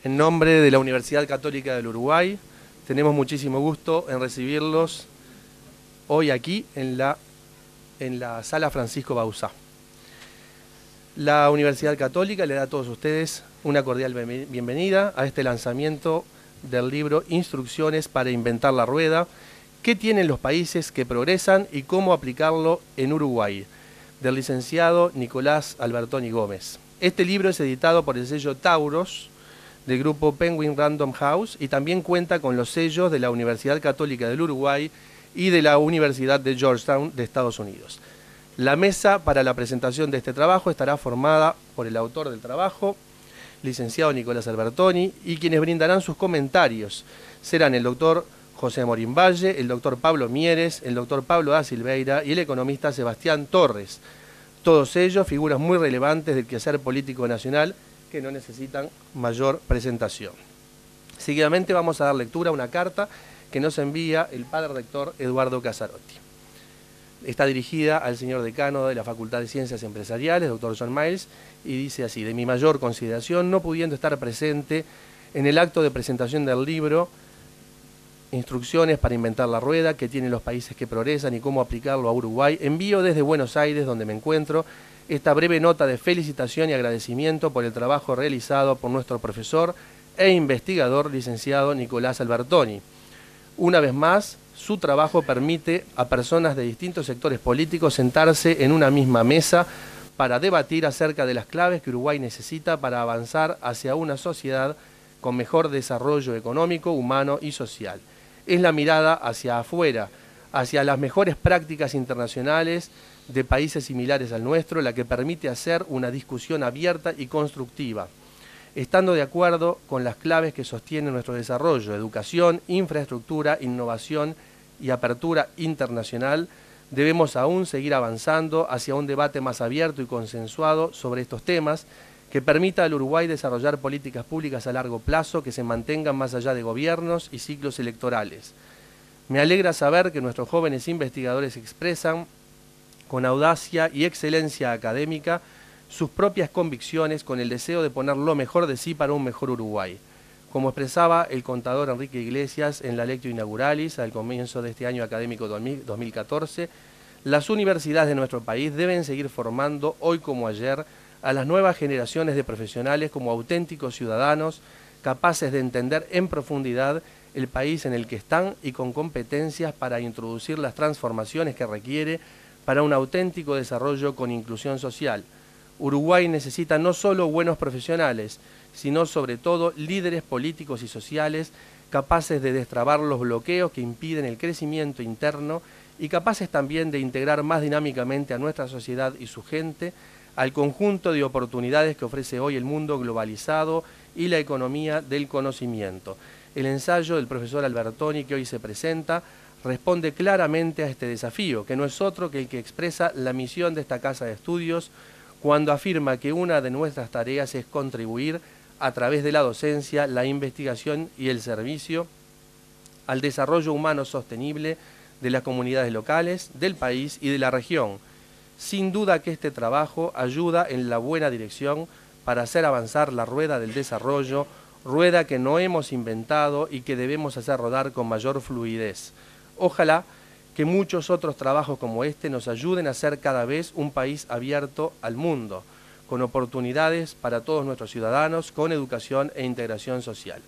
En nombre de la Universidad Católica del Uruguay, tenemos muchísimo gusto en recibirlos hoy aquí en la Sala Francisco Bauzá. La Universidad Católica le da a todos ustedes una cordial bienvenida a este lanzamiento del libro Instrucciones para inventar la rueda, qué tienen los países que progresan y cómo aplicarlo en Uruguay, del licenciado Nicolás Albertoni Gómez. Este libro es editado por el sello Tauros, del grupo Penguin Random House, y también cuenta con los sellos de la Universidad Católica del Uruguay y de la Universidad de Georgetown de Estados Unidos. La mesa para la presentación de este trabajo estará formada por el autor del trabajo, licenciado Nicolás Albertoni, y quienes brindarán sus comentarios serán el doctor José Morín Valle, el doctor Pablo Mieres, el doctor Pablo da Silveira y el economista Sebastián Torres. Todos ellos figuras muy relevantes del quehacer político nacional que no necesitan mayor presentación. Seguidamente vamos a dar lectura a una carta que nos envía el padre rector Eduardo Casarotti. Está dirigida al señor decano de la Facultad de Ciencias Empresariales, doctor John Miles, y dice así: de mi mayor consideración, no pudiendo estar presente en el acto de presentación del libro Instrucciones para inventar la rueda, que tienen los países que progresan y cómo aplicarlo a Uruguay, envío desde Buenos Aires, donde me encuentro, esta breve nota de felicitación y agradecimiento por el trabajo realizado por nuestro profesor e investigador licenciado Nicolás Albertoni. Una vez más, su trabajo permite a personas de distintos sectores políticos sentarse en una misma mesa para debatir acerca de las claves que Uruguay necesita para avanzar hacia una sociedad con mejor desarrollo económico, humano y social. Es la mirada hacia afuera, hacia las mejores prácticas internacionales de países similares al nuestro, la que permite hacer una discusión abierta y constructiva, estando de acuerdo con las claves que sostienen nuestro desarrollo: educación, infraestructura, innovación y apertura internacional. Debemos aún seguir avanzando hacia un debate más abierto y consensuado sobre estos temas, que permita al Uruguay desarrollar políticas públicas a largo plazo que se mantengan más allá de gobiernos y ciclos electorales. Me alegra saber que nuestros jóvenes investigadores expresan con audacia y excelencia académica sus propias convicciones, con el deseo de poner lo mejor de sí para un mejor Uruguay. Como expresaba el contador Enrique Iglesias en la Lectio Inauguralis al comienzo de este año académico 2014, las universidades de nuestro país deben seguir formando, hoy como ayer, a las nuevas generaciones de profesionales como auténticos ciudadanos, capaces de entender en profundidad el país en el que están y con competencias para introducir las transformaciones que requiere para un auténtico desarrollo con inclusión social. Uruguay necesita no solo buenos profesionales, sino sobre todo líderes políticos y sociales capaces de destrabar los bloqueos que impiden el crecimiento interno y capaces también de integrar más dinámicamente a nuestra sociedad y su gente al conjunto de oportunidades que ofrece hoy el mundo globalizado y la economía del conocimiento. El ensayo del profesor Albertoni que hoy se presenta responde claramente a este desafío, que no es otro que el que expresa la misión de esta casa de estudios cuando afirma que una de nuestras tareas es contribuir a través de la docencia, la investigación y el servicio al desarrollo humano sostenible de las comunidades locales, del país y de la región. Sin duda que este trabajo ayuda en la buena dirección para hacer avanzar la rueda del desarrollo, rueda que no hemos inventado y que debemos hacer rodar con mayor fluidez. Ojalá que muchos otros trabajos como este nos ayuden a ser cada vez un país abierto al mundo, con oportunidades para todos nuestros ciudadanos, con educación e integración social.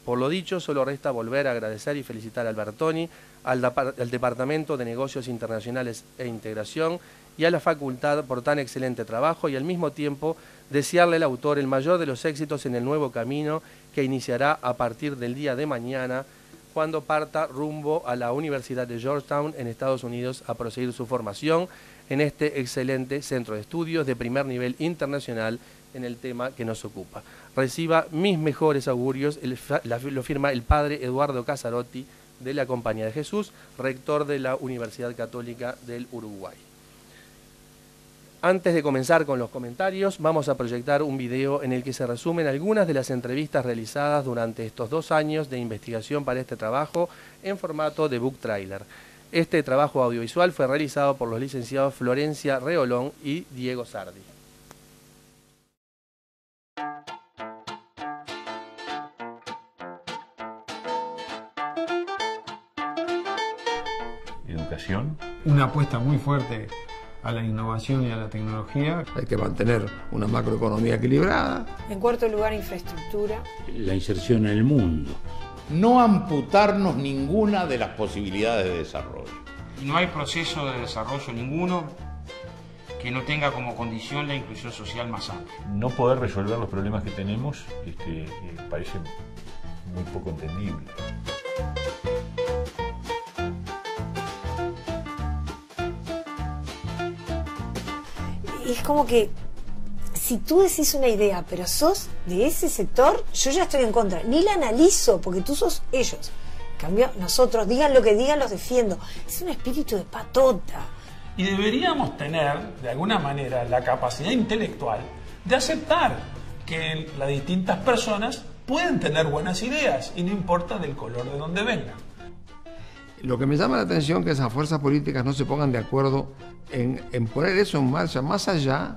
Por lo dicho, solo resta volver a agradecer y felicitar a Albertoni, al Departamento de Negocios Internacionales e Integración y a la Facultad por tan excelente trabajo, y al mismo tiempo desearle al autor el mayor de los éxitos en el nuevo camino que iniciará a partir del día de mañana, cuando parta rumbo a la Universidad de Georgetown en Estados Unidos a proseguir su formación en este excelente centro de estudios de primer nivel internacional en el tema que nos ocupa. Reciba mis mejores augurios, lo firma el padre Eduardo Casarotti de la Compañía de Jesús, rector de la Universidad Católica del Uruguay. Antes de comenzar con los comentarios, vamos a proyectar un video en el que se resumen algunas de las entrevistas realizadas durante estos 2 años de investigación para este trabajo en formato de book trailer. Este trabajo audiovisual fue realizado por los licenciados Florencia Reolón y Diego Sardi. educación. Una apuesta muy fuerte a la innovación y a la tecnología. Hay que mantener una macroeconomía equilibrada. En cuarto lugar, infraestructura. La inserción en el mundo. No amputarnos ninguna de las posibilidades de desarrollo. Y no hay proceso de desarrollo ninguno que no tenga como condición la inclusión social más amplia. No poder resolver los problemas que tenemos parece muy poco entendible. Es como que si tú decís una idea, pero sos de ese sector, yo ya estoy en contra. Ni la analizo, porque tú sos ellos. En cambio, nosotros, digan lo que digan, los defiendo. Es un espíritu de patota. Y deberíamos tener, de alguna manera, la capacidad intelectual de aceptar que las distintas personas pueden tener buenas ideas y no importa del color de donde vengan. Lo que me llama la atención es que esas fuerzas políticas no se pongan de acuerdo en poner eso en marcha, más allá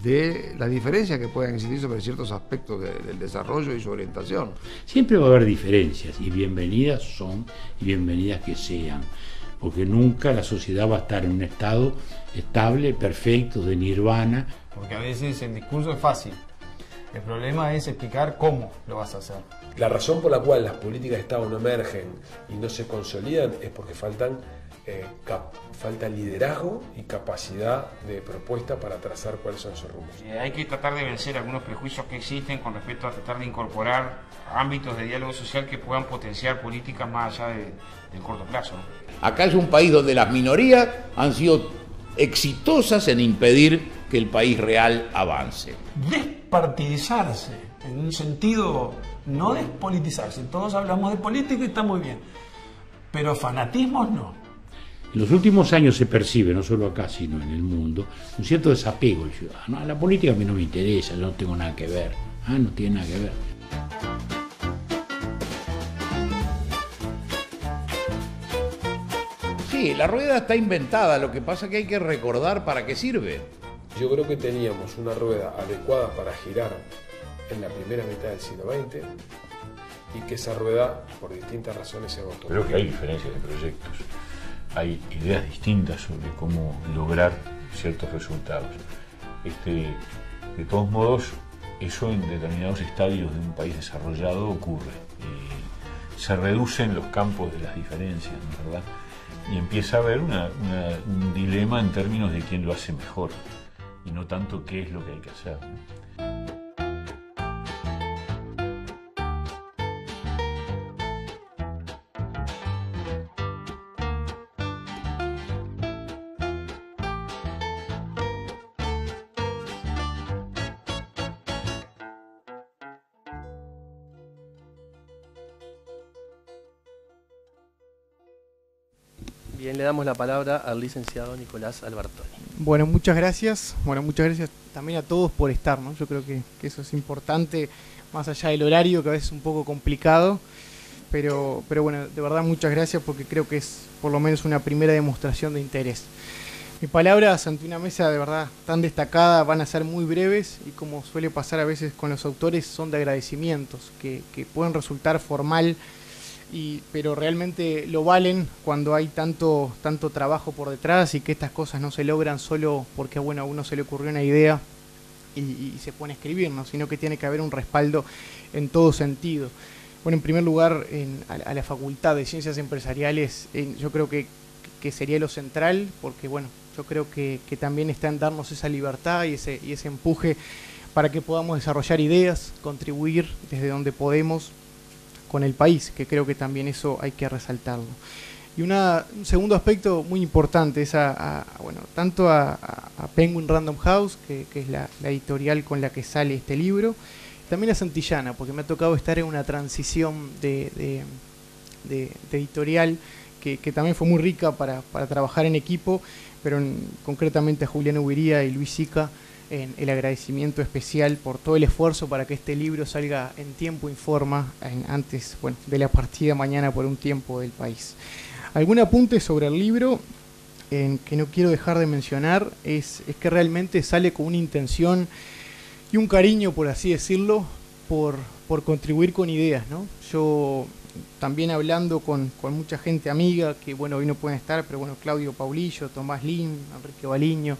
de la diferencia que puedan existir sobre ciertos aspectos del desarrollo y su orientación. Siempre va a haber diferencias, y bienvenidas son, y bienvenidas que sean, porque nunca la sociedad va a estar en un estado estable, perfecto, de nirvana. Porque a veces el discurso es fácil. El problema es explicar cómo lo vas a hacer. La razón por la cual las políticas de Estado no emergen y no se consolidan es porque falta liderazgo y capacidad de propuesta para trazar cuáles son sus rumbos. Hay que tratar de vencer algunos prejuicios que existen con respecto a tratar de incorporar ámbitos de diálogo social que puedan potenciar políticas más allá del corto plazo, ¿no? Acá es un país donde las minorías han sido exitosas en impedir que el país real avance. Despartidizarse, en un sentido, no despolitizarse. Todos hablamos de política y está muy bien, pero fanatismos no. En los últimos años se percibe, no solo acá, sino en el mundo, un cierto desapego del ciudadano. A la política a mí no me interesa, yo no tengo nada que ver. No tiene nada que ver. Sí, la rueda está inventada, lo que pasa es que hay que recordar para qué sirve. Yo creo que teníamos una rueda adecuada para girar en la primera mitad del siglo XX y que esa rueda, por distintas razones, se agotó. Creo que hay diferencias de proyectos. Hay ideas distintas sobre cómo lograr ciertos resultados. De todos modos, eso en determinados estadios de un país desarrollado ocurre. Se reducen los campos de las diferencias, ¿no? ¿Verdad? Y empieza a haber un dilema en términos de quién lo hace mejor y no tanto qué es lo que hay que hacer, ¿no? Bien, le damos la palabra al licenciado Nicolás Albertoni. Bueno, muchas gracias. Bueno, muchas gracias también a todos por estar, ¿no? Yo creo que eso es importante, más allá del horario, que a veces es un poco complicado. Pero bueno, de verdad muchas gracias porque creo que es por lo menos una primera demostración de interés. Mis palabras ante una mesa de verdad tan destacada van a ser muy breves y, como suele pasar a veces con los autores, son de agradecimientos que pueden resultar formal, pero realmente lo valen cuando hay tanto trabajo por detrás y que estas cosas no se logran solo porque bueno, a uno se le ocurrió una idea y se pone a escribir, ¿no? Sino que tiene que haber un respaldo en todo sentido. Bueno, en primer lugar, a la Facultad de Ciencias Empresariales, yo creo que sería lo central, porque bueno, yo creo que también está en darnos esa libertad y ese empuje para que podamos desarrollar ideas, contribuir desde donde podemos con el país, que creo que también eso hay que resaltarlo. Y un segundo aspecto muy importante es tanto a Penguin Random House, que es la editorial con la que sale este libro, también a Santillana, porque me ha tocado estar en una transición de editorial que también fue muy rica para trabajar en equipo, pero concretamente a Julián Ubiría y Luis Sica, en el agradecimiento especial por todo el esfuerzo para que este libro salga en tiempo y forma antes de la partida mañana por un tiempo del país. Algún apunte sobre el libro que no quiero dejar de mencionar es que realmente sale con una intención y un cariño, por así decirlo, por contribuir con ideas, ¿no? Yo también hablando con mucha gente amiga, que bueno, hoy no pueden estar, pero bueno, Claudio Paulillo, Tomás Lim, Enrique Baliño,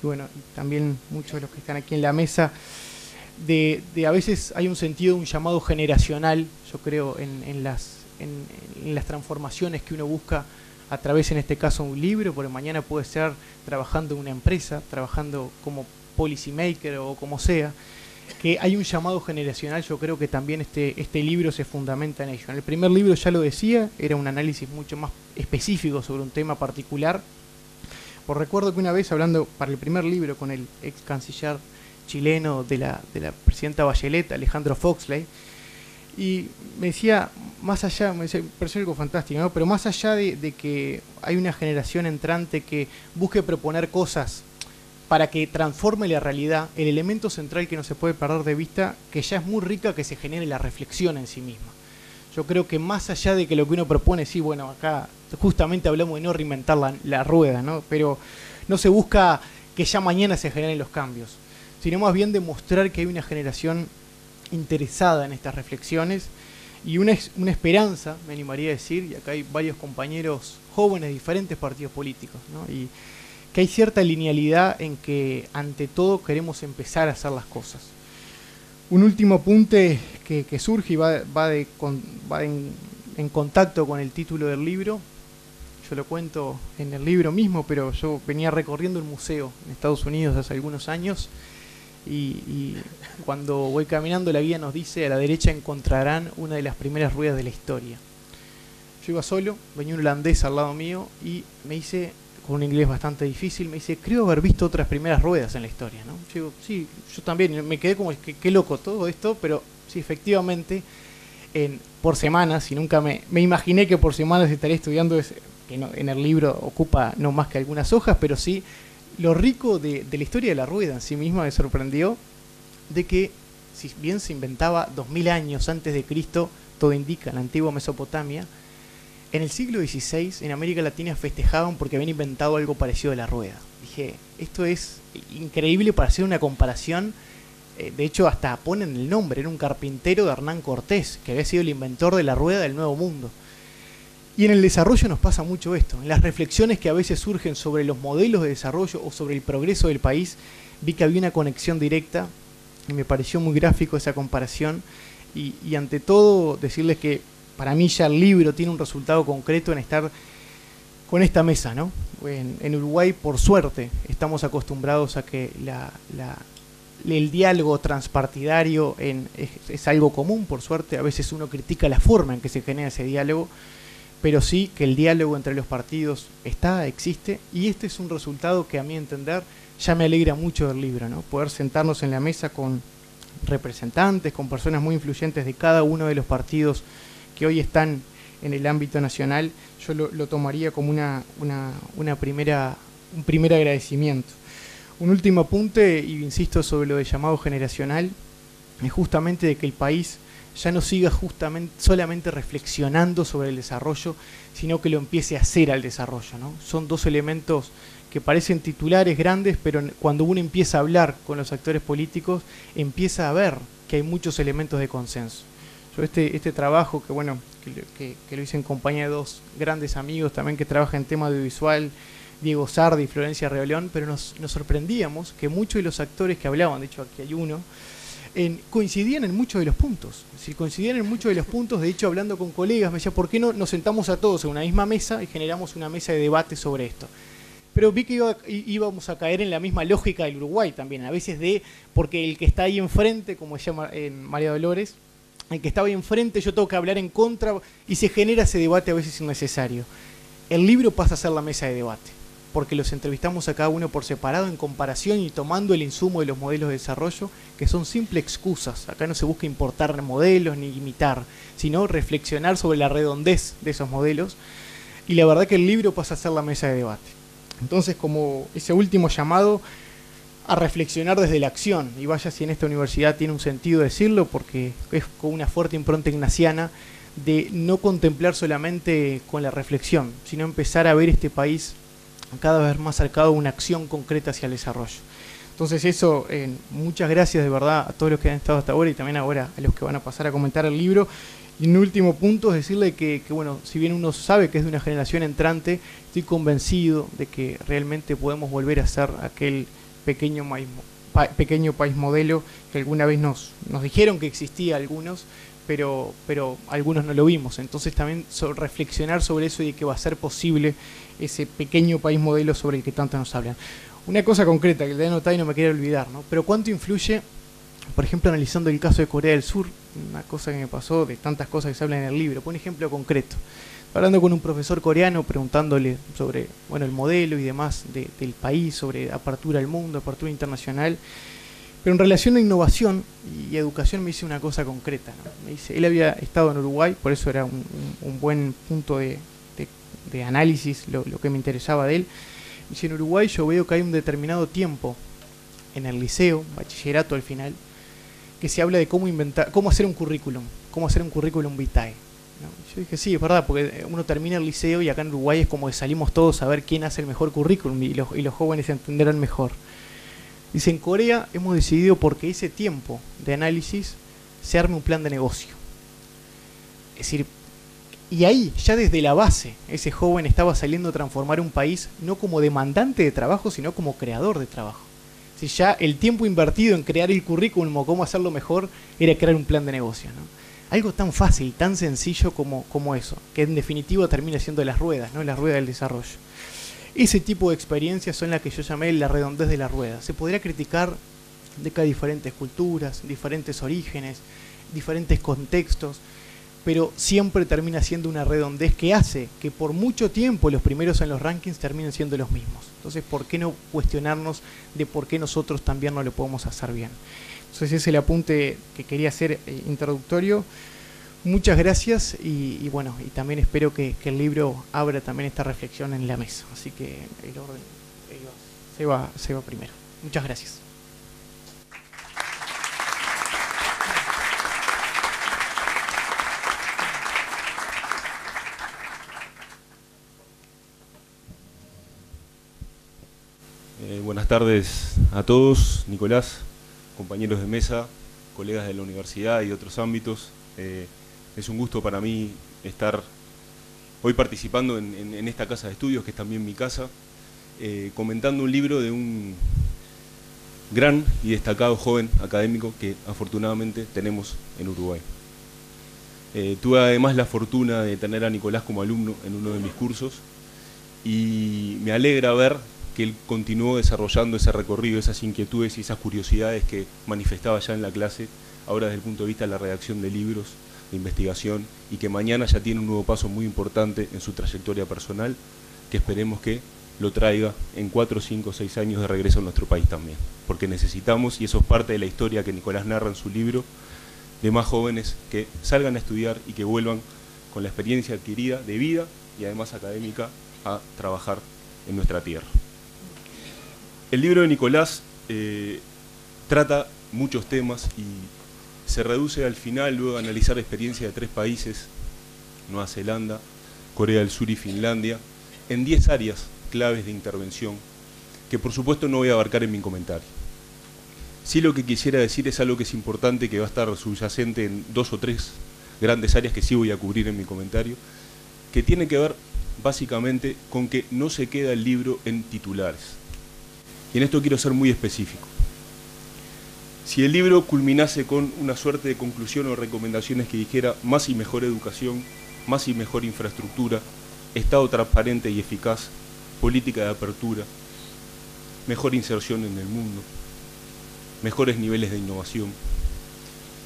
y bueno, y también muchos de los que están aquí en la mesa, de a veces hay un sentido, un llamado generacional, yo creo, en las transformaciones que uno busca a través, en este caso, de un libro, porque mañana puede ser trabajando en una empresa, trabajando como policy maker o como sea, que hay un llamado generacional. Yo creo que también este libro se fundamenta en ello. En el primer libro, ya lo decía, era un análisis mucho más específico sobre un tema particular. Pues recuerdo que una vez, hablando para el primer libro con el ex canciller chileno de la presidenta Bachelet, Alejandro Foxley, y me decía, más allá, me pareció algo fantástico, ¿no? Pero más allá de que hay una generación entrante que busque proponer cosas para que transforme la realidad, el elemento central que no se puede perder de vista, que ya es muy rica, que se genere la reflexión en sí misma. Yo creo que más allá de que lo que uno propone, sí, bueno, acá justamente hablamos de no reinventar la rueda, ¿no? Pero no se busca que ya mañana se generen los cambios, sino más bien demostrar que hay una generación interesada en estas reflexiones y una esperanza, me animaría a decir, y acá hay varios compañeros jóvenes de diferentes partidos políticos, ¿no? Y que hay cierta linealidad en que ante todo queremos empezar a hacer las cosas. Un último apunte que surge y va en contacto con el título del libro. Yo lo cuento en el libro mismo, pero yo venía recorriendo un museo en Estados Unidos hace algunos años y cuando voy caminando, la guía nos dice: a la derecha encontrarán una de las primeras ruedas de la historia. Yo iba solo, venía un holandés al lado mío y me dice, con un inglés bastante difícil, me dice: creo haber visto otras primeras ruedas en la historia, ¿no? Yo digo, sí, yo también, me quedé como, qué loco todo esto, pero sí, efectivamente, por semanas, y nunca me imaginé que por semanas estaría estudiando, que no, en el libro ocupa no más que algunas hojas, pero sí, lo rico de la historia de la rueda en sí misma me sorprendió, de que, si bien se inventaba 2000 años antes de Cristo, todo indica, en la antigua Mesopotamia, en el siglo XVI, en América Latina festejaban porque habían inventado algo parecido a la rueda. Dije, esto es increíble para hacer una comparación. De hecho, hasta ponen el nombre, era un carpintero de Hernán Cortés, que había sido el inventor de la rueda del Nuevo Mundo. Y en el desarrollo nos pasa mucho esto. En las reflexiones que a veces surgen sobre los modelos de desarrollo o sobre el progreso del país, vi que había una conexión directa y me pareció muy gráfico esa comparación. Y ante todo, decirles que para mí ya el libro tiene un resultado concreto en estar con esta mesa, ¿no? En Uruguay, por suerte, estamos acostumbrados a que el diálogo transpartidario es algo común, por suerte. A veces uno critica la forma en que se genera ese diálogo, pero sí que el diálogo entre los partidos existe, y este es un resultado que, a mi entender, ya me alegra mucho del libro, ¿no? Poder sentarnos en la mesa con representantes, con personas muy influyentes de cada uno de los partidos que hoy están en el ámbito nacional, yo lo tomaría como un primer agradecimiento. Un último apunte, y insisto sobre lo de llamado generacional, es justamente de que el país ya no siga solamente reflexionando sobre el desarrollo, sino que lo empiece a hacer al desarrollo, ¿no? Son dos elementos que parecen titulares grandes, pero cuando uno empieza a hablar con los actores políticos, empieza a ver que hay muchos elementos de consenso. Yo este trabajo, que lo hice en compañía de dos grandes amigos también que trabajan en tema audiovisual, Diego Sardi y Florencia Reolón, pero nos sorprendíamos que muchos de los actores que hablaban, de hecho aquí hay uno, coincidían en muchos de los puntos. Es decir, coincidían en muchos de los puntos. De hecho, hablando con colegas, me decía, ¿por qué no nos sentamos a todos en una misma mesa y generamos una mesa de debate sobre esto? Pero vi que íbamos a caer en la misma lógica del Uruguay también, a veces porque el que está ahí enfrente, como se llama en María Dolores, el que estaba ahí enfrente, yo tengo que hablar en contra, y se genera ese debate a veces innecesario. El libro pasa a ser la mesa de debate, porque los entrevistamos a cada uno por separado en comparación y tomando el insumo de los modelos de desarrollo, que son simples excusas. Acá no se busca importar modelos ni imitar, sino reflexionar sobre la redondez de esos modelos, y la verdad que el libro pasa a ser la mesa de debate. Entonces, como ese último llamado a reflexionar desde la acción, y vaya si en esta universidad tiene un sentido decirlo, porque es con una fuerte impronta ignaciana de no contemplar solamente con la reflexión, sino empezar a ver este país cada vez más cercado a una acción concreta hacia el desarrollo. Entonces eso, muchas gracias de verdad a todos los que han estado hasta ahora y también ahora a los que van a pasar a comentar el libro. Y un último punto es decirle que bueno, si bien uno sabe que es de una generación entrante, estoy convencido de que realmente podemos volver a ser aquel pequeño país modelo que alguna vez nos dijeron que existía algunos, pero algunos no lo vimos. Entonces también reflexionar sobre eso y de que va a ser posible ese pequeño país modelo sobre el que tanto nos hablan. Una cosa concreta que le he anotado y no me quiero olvidar, ¿no? Pero ¿cuánto influye, por ejemplo, analizando el caso de Corea del Sur? Una cosa que me pasó de tantas cosas que se hablan en el libro. Por un ejemplo concreto. Hablando con un profesor coreano, preguntándole sobre el modelo y demás del país, sobre apertura al mundo, apertura internacional. Pero en relación a innovación y educación me dice una cosa concreta, ¿no? Me dice, él había estado en Uruguay, por eso era un buen punto de análisis lo que me interesaba de él. Dice, en Uruguay yo veo que hay un determinado tiempo en el liceo, bachillerato al final, que se habla de cómo hacer un currículum vitae, ¿no? Yo dije, sí, es verdad, porque uno termina el liceo y acá en Uruguay es como que salimos todos a ver quién hace el mejor currículum y los jóvenes entenderán mejor. Dice, en Corea hemos decidido porque ese tiempo de análisis se arme un plan de negocio. Es decir, y ahí, ya desde la base, ese joven estaba saliendo a transformar un país no como demandante de trabajo, sino como creador de trabajo. Si ya el tiempo invertido en crear el currículum o cómo hacerlo mejor era crear un plan de negocio, ¿no? Algo tan fácil, tan sencillo como eso, que en definitiva termina siendo las ruedas, ¿no? La rueda del desarrollo. Ese tipo de experiencias son las que yo llamé la redondez de la rueda. Se podría criticar de que hay diferentes culturas, diferentes orígenes, diferentes contextos, pero siempre termina siendo una redondez que hace que por mucho tiempo los primeros en los rankings terminen siendo los mismos. Entonces, ¿por qué no cuestionarnos de por qué nosotros también no lo podemos hacer bien? Entonces, ese es el apunte que quería hacer introductorio. Muchas gracias y bueno, y también espero que el libro abra también esta reflexión en la mesa. Así que el orden se va primero. Muchas gracias. Buenas tardes a todos, Nicolás, compañeros de mesa, colegas de la universidad y de otros ámbitos. Es un gusto para mí estar hoy participando en esta casa de estudios, que es también mi casa, comentando un libro de un gran y destacado joven académico que afortunadamente tenemos en Uruguay. Tuve además la fortuna de tener a Nicolás como alumno en uno de mis cursos y me alegra ver que él continuó desarrollando ese recorrido, esas inquietudes y esas curiosidades que manifestaba ya en la clase, ahora desde el punto de vista de la redacción de libros, de investigación, y que mañana ya tiene un nuevo paso muy importante en su trayectoria personal, que esperemos que lo traiga en 4, 5, 6 años de regreso a nuestro país también, porque necesitamos, y eso es parte de la historia que Nicolás narra en su libro, de más jóvenes que salgan a estudiar y que vuelvan con la experiencia adquirida de vida y además académica a trabajar en nuestra tierra. El libro de Nicolás trata muchos temas y se reduce al final, luego de analizar experiencias de 3 países, Nueva Zelanda, Corea del Sur y Finlandia, en 10 áreas claves de intervención, que por supuesto no voy a abarcar en mi comentario. Sí, lo que quisiera decir es algo que es importante, que va a estar subyacente en 2 o 3 grandes áreas que sí voy a cubrir en mi comentario, que tiene que ver básicamente con que no se queda el libro en titulares. Y en esto quiero ser muy específico. Si el libro culminase con una suerte de conclusión o recomendaciones que dijera más y mejor educación, más y mejor infraestructura, Estado transparente y eficaz, política de apertura, mejor inserción en el mundo, mejores niveles de innovación,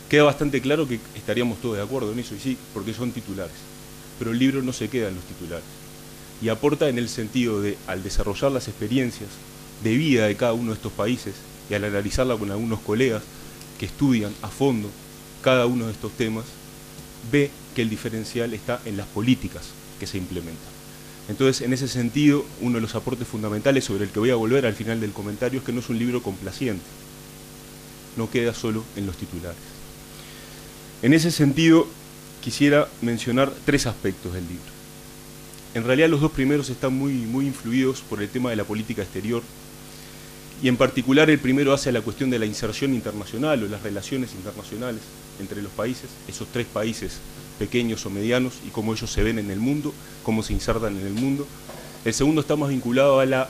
queda bastante claro que estaríamos todos de acuerdo en eso, y sí, porque son titulares. Pero el libro no se queda en los titulares. Y aporta en el sentido de, al desarrollar las experiencias de vida de cada uno de estos países y al analizarla con algunos colegas que estudian a fondo cada uno de estos temas, ve que el diferencial está en las políticas que se implementan. Entonces, en ese sentido, uno de los aportes fundamentales sobre el que voy a volver al final del comentario es que no es un libro complaciente, no queda solo en los titulares. En ese sentido, quisiera mencionar 3 aspectos del libro. En realidad los 2 primeros están muy influidos por el tema de la política exterior, y en particular el primero hace a la cuestión de la inserción internacional o las relaciones internacionales entre los países, esos tres países pequeños o medianos y cómo ellos se ven en el mundo, cómo se insertan en el mundo. El segundo está más vinculado a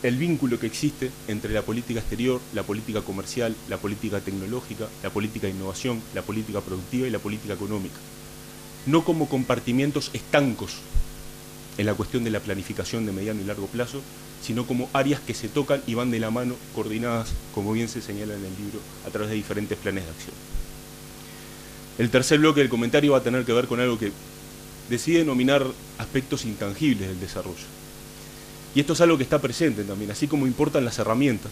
el vínculo que existe entre la política exterior, la política comercial, la política tecnológica, la política de innovación, la política productiva y la política económica. No como compartimientos estancos en la cuestión de la planificación de mediano y largo plazo, sino como áreas que se tocan y van de la mano, coordinadas, como bien se señala en el libro, a través de diferentes planes de acción. El tercer bloque del comentario va a tener que ver con algo que decide denominar aspectos intangibles del desarrollo. Y esto es algo que está presente también, así como importan las herramientas,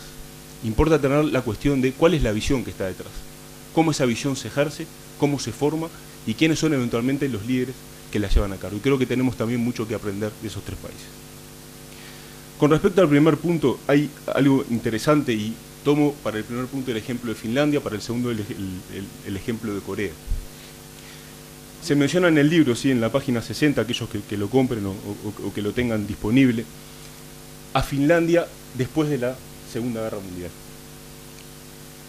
importa tener la cuestión de cuál es la visión que está detrás, cómo esa visión se ejerce, cómo se forma y quiénes son eventualmente los líderes que la llevan a cabo. Y creo que tenemos también mucho que aprender de esos tres países. Con respecto al primer punto, hay algo interesante y tomo para el primer punto el ejemplo de Finlandia, para el segundo el ejemplo de Corea. Se menciona en el libro, sí, en la página 60, aquellos que lo compren o que lo tengan disponible, a Finlandia después de la Segunda Guerra Mundial.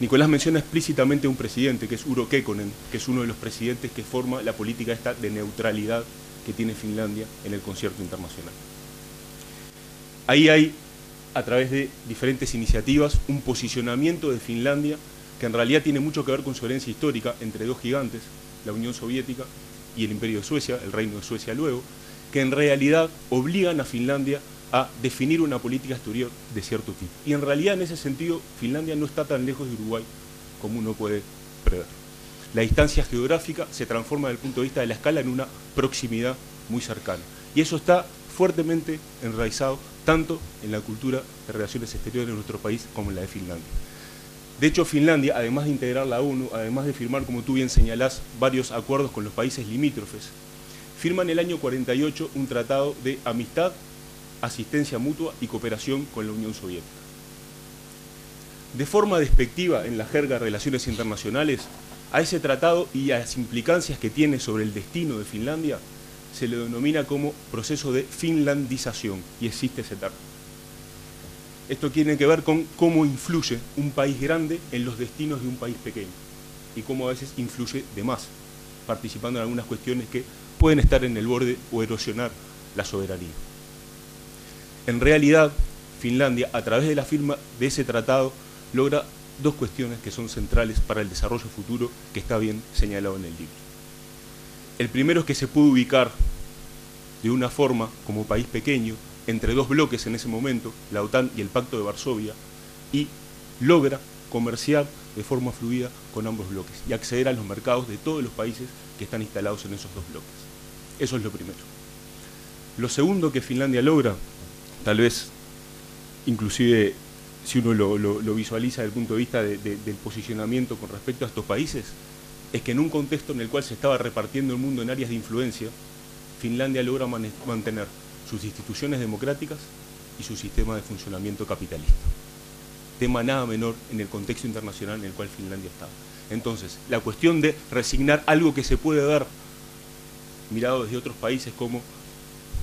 Nicolás menciona explícitamente a un presidente, que es Urho Kekkonen, que es uno de los presidentes que forma la política esta de neutralidad que tiene Finlandia en el concierto internacional. Ahí hay, a través de diferentes iniciativas, un posicionamiento de Finlandia que en realidad tiene mucho que ver con su herencia histórica entre dos gigantes, la Unión Soviética y el Imperio de Suecia, el Reino de Suecia luego, que en realidad obligan a Finlandia a definir una política exterior de cierto tipo. Y en realidad, en ese sentido, Finlandia no está tan lejos de Uruguay como uno puede prever. La distancia geográfica se transforma desde el punto de vista de la escala en una proximidad muy cercana. Y eso está fuertemente enraizado tanto en la cultura de relaciones exteriores de nuestro país como en la de Finlandia. De hecho, Finlandia, además de integrar la ONU, además de firmar, como tú bien señalás, varios acuerdos con los países limítrofes, firma en el año 48 un tratado de amistad, asistencia mutua y cooperación con la Unión Soviética. De forma despectiva en la jerga de relaciones internacionales, a ese tratado y a las implicancias que tiene sobre el destino de Finlandia se le denomina como proceso de finlandización, y existe ese término. Esto tiene que ver con cómo influye un país grande en los destinos de un país pequeño y cómo a veces influye de más, participando en algunas cuestiones que pueden estar en el borde o erosionar la soberanía. En realidad, Finlandia, a través de la firma de ese tratado, logra dos cuestiones que son centrales para el desarrollo futuro, que está bien señalado en el libro. El primero es que se puede ubicar de una forma, como país pequeño, entre dos bloques en ese momento, la OTAN y el Pacto de Varsovia, y logra comerciar de forma fluida con ambos bloques y acceder a los mercados de todos los países que están instalados en esos dos bloques. Eso es lo primero. Lo segundo que Finlandia logra, tal vez inclusive si uno lo visualiza desde el punto de vista del posicionamiento con respecto a estos países, es que en un contexto en el cual se estaba repartiendo el mundo en áreas de influencia, Finlandia logra mantener sus instituciones democráticas y su sistema de funcionamiento capitalista. Tema nada menor en el contexto internacional en el cual Finlandia estaba. Entonces, la cuestión de resignar algo que se puede ver mirado desde otros países como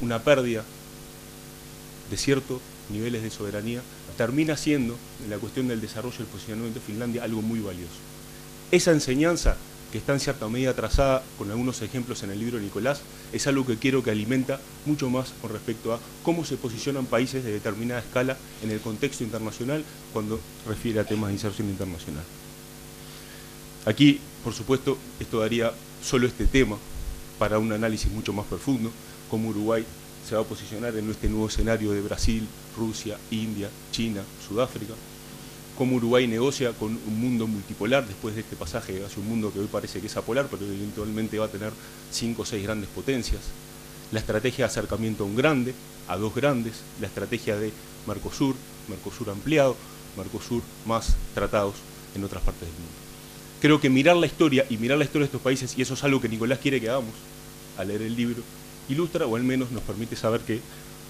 una pérdida de ciertos niveles de soberanía, termina siendo, en la cuestión del desarrollo y el posicionamiento de Finlandia, algo muy valioso. Esa enseñanza, que está en cierta medida trazada con algunos ejemplos en el libro de Nicolás, es algo que quiero que alimenta mucho más con respecto a cómo se posicionan países de determinada escala en el contexto internacional cuando refiere a temas de inserción internacional. Aquí, por supuesto, esto daría solo este tema para un análisis mucho más profundo, cómo Uruguay se va a posicionar en este nuevo escenario de Brasil, Rusia, India, China, Sudáfrica, cómo Uruguay negocia con un mundo multipolar después de este pasaje hacia un mundo que hoy parece que es apolar, pero eventualmente va a tener 5 o 6 grandes potencias, la estrategia de acercamiento a un grande, a dos grandes, la estrategia de Mercosur, Mercosur ampliado, Mercosur más tratados en otras partes del mundo. Creo que mirar la historia y mirar la historia de estos países, y eso es algo que Nicolás quiere que hagamos al leer el libro, ilustra o al menos nos permite saber que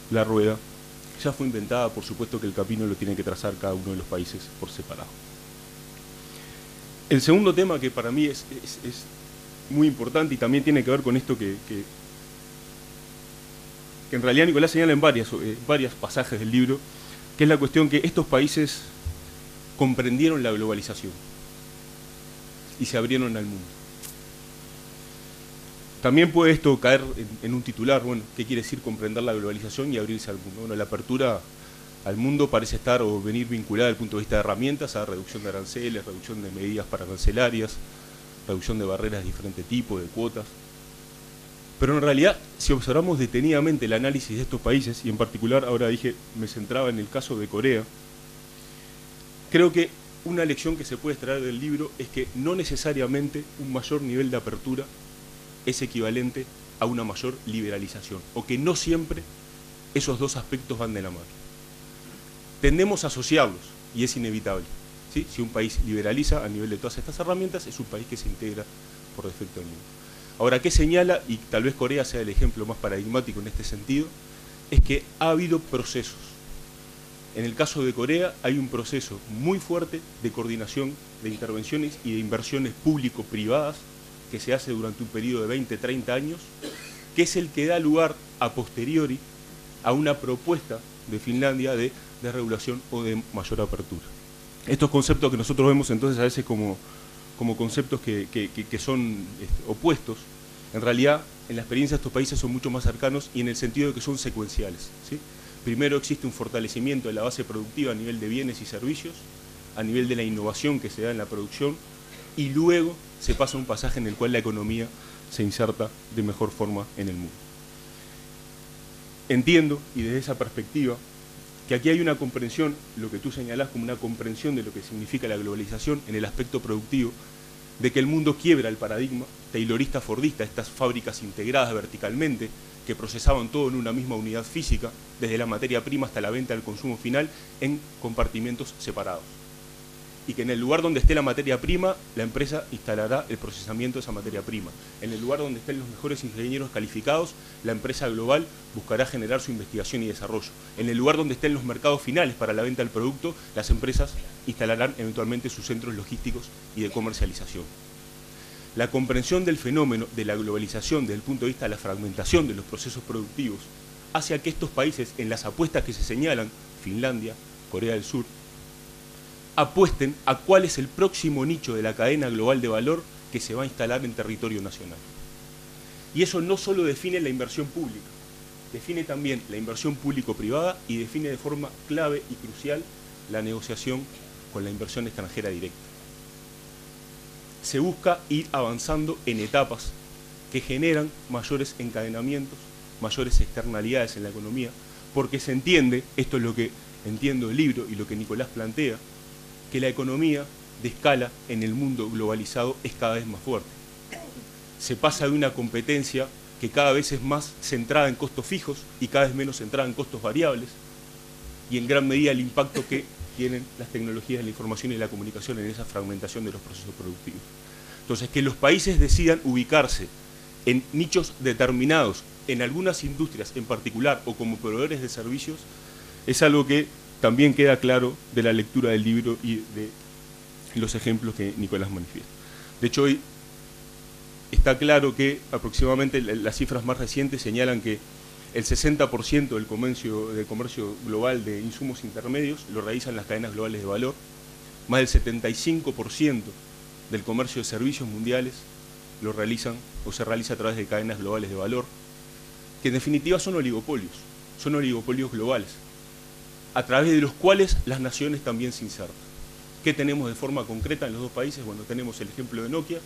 la rueda ya fue inventada, por supuesto que el camino lo tiene que trazar cada uno de los países por separado. El segundo tema que para mí es muy importante y también tiene que ver con esto que en realidad Nicolás señala en varios pasajes del libro, que es la cuestión que estos países comprendieron la globalización y se abrieron al mundo. También puede esto caer en un titular, bueno, ¿qué quiere decir comprender la globalización y abrirse al mundo? Bueno, la apertura al mundo parece estar o venir vinculada desde el punto de vista de herramientas a reducción de aranceles, reducción de medidas parancelarias, reducción de barreras de diferente tipo, de cuotas. Pero en realidad, si observamos detenidamente el análisis de estos países, y en particular ahora me centraba en el caso de Corea, creo que una lección que se puede extraer del libro es que no necesariamente un mayor nivel de apertura es equivalente a una mayor liberalización, o que no siempre esos dos aspectos van de la mano. Tendemos a asociarlos, y es inevitable, ¿sí? Si un país liberaliza a nivel de todas estas herramientas, es un país que se integra por defecto al mundo. Ahora, ¿qué señala? Y tal vez Corea sea el ejemplo más paradigmático en este sentido, es que ha habido procesos. En el caso de Corea hay un proceso muy fuerte de coordinación de intervenciones y de inversiones público-privadas que se hace durante un periodo de 20, 30 años, que es el que da lugar a posteriori a una propuesta de Finlandia de regulación o de mayor apertura. Estos conceptos que nosotros vemos entonces a veces como conceptos que son opuestos, en realidad en la experiencia de estos países son mucho más cercanos y en el sentido de que son secuenciales, ¿sí? Primero existe un fortalecimiento de la base productiva a nivel de bienes y servicios, a nivel de la innovación que se da en la producción, y luego se pasa un pasaje en el cual la economía se inserta de mejor forma en el mundo. Entiendo, y desde esa perspectiva, que aquí hay una comprensión, lo que tú señalás como una comprensión de lo que significa la globalización en el aspecto productivo, de que el mundo quiebra el paradigma taylorista-fordista, estas fábricas integradas verticalmente, que procesaban todo en una misma unidad física, desde la materia prima hasta la venta al consumo final, en compartimentos separados. Y que en el lugar donde esté la materia prima, la empresa instalará el procesamiento de esa materia prima. En el lugar donde estén los mejores ingenieros calificados, la empresa global buscará generar su investigación y desarrollo. En el lugar donde estén los mercados finales para la venta del producto, las empresas instalarán eventualmente sus centros logísticos y de comercialización. La comprensión del fenómeno de la globalización desde el punto de vista de la fragmentación de los procesos productivos hace a que estos países, en las apuestas que se señalan, Finlandia, Corea del Sur, apuesten a cuál es el próximo nicho de la cadena global de valor que se va a instalar en territorio nacional. Y eso no solo define la inversión pública, define también la inversión público-privada y define de forma clave y crucial la negociación con la inversión extranjera directa. Se busca ir avanzando en etapas que generan mayores encadenamientos, mayores externalidades en la economía, porque se entiende, esto es lo que entiendo del libro y lo que Nicolás plantea, que la economía de escala en el mundo globalizado es cada vez más fuerte. Se pasa de una competencia que cada vez es más centrada en costos fijos y cada vez menos centrada en costos variables, y en gran medida el impacto que tienen las tecnologías de la información y la comunicación en esa fragmentación de los procesos productivos. Entonces, que los países decidan ubicarse en nichos determinados, en algunas industrias en particular o como proveedores de servicios, es algo que también queda claro de la lectura del libro y de los ejemplos que Nicolás manifiesta. De hecho, hoy está claro que aproximadamente las cifras más recientes señalan que el 60% del comercio global de insumos intermedios lo realizan las cadenas globales de valor, más del 75% del comercio de servicios mundiales lo realizan o se realiza a través de cadenas globales de valor, que en definitiva son oligopolios globales, a través de los cuales las naciones también se insertan. ¿Qué tenemos de forma concreta en los dos países? Bueno, tenemos el ejemplo de Nokia,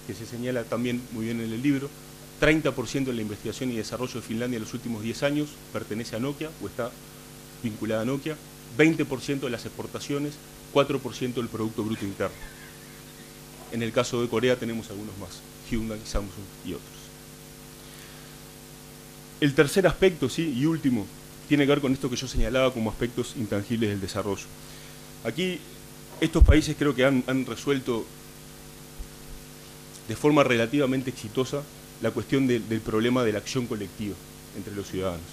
que se señala también muy bien en el libro. 30% de la investigación y desarrollo de Finlandia en los últimos 10 años pertenece a Nokia o está vinculada a Nokia. 20% de las exportaciones, 4% del Producto Bruto Interno. En el caso de Corea tenemos algunos más, Hyundai, Samsung y otros. El tercer aspecto, sí, y último, tiene que ver con esto que yo señalaba como aspectos intangibles del desarrollo. Aquí estos países creo que han resuelto de forma relativamente exitosa la cuestión del problema de la acción colectiva entre los ciudadanos.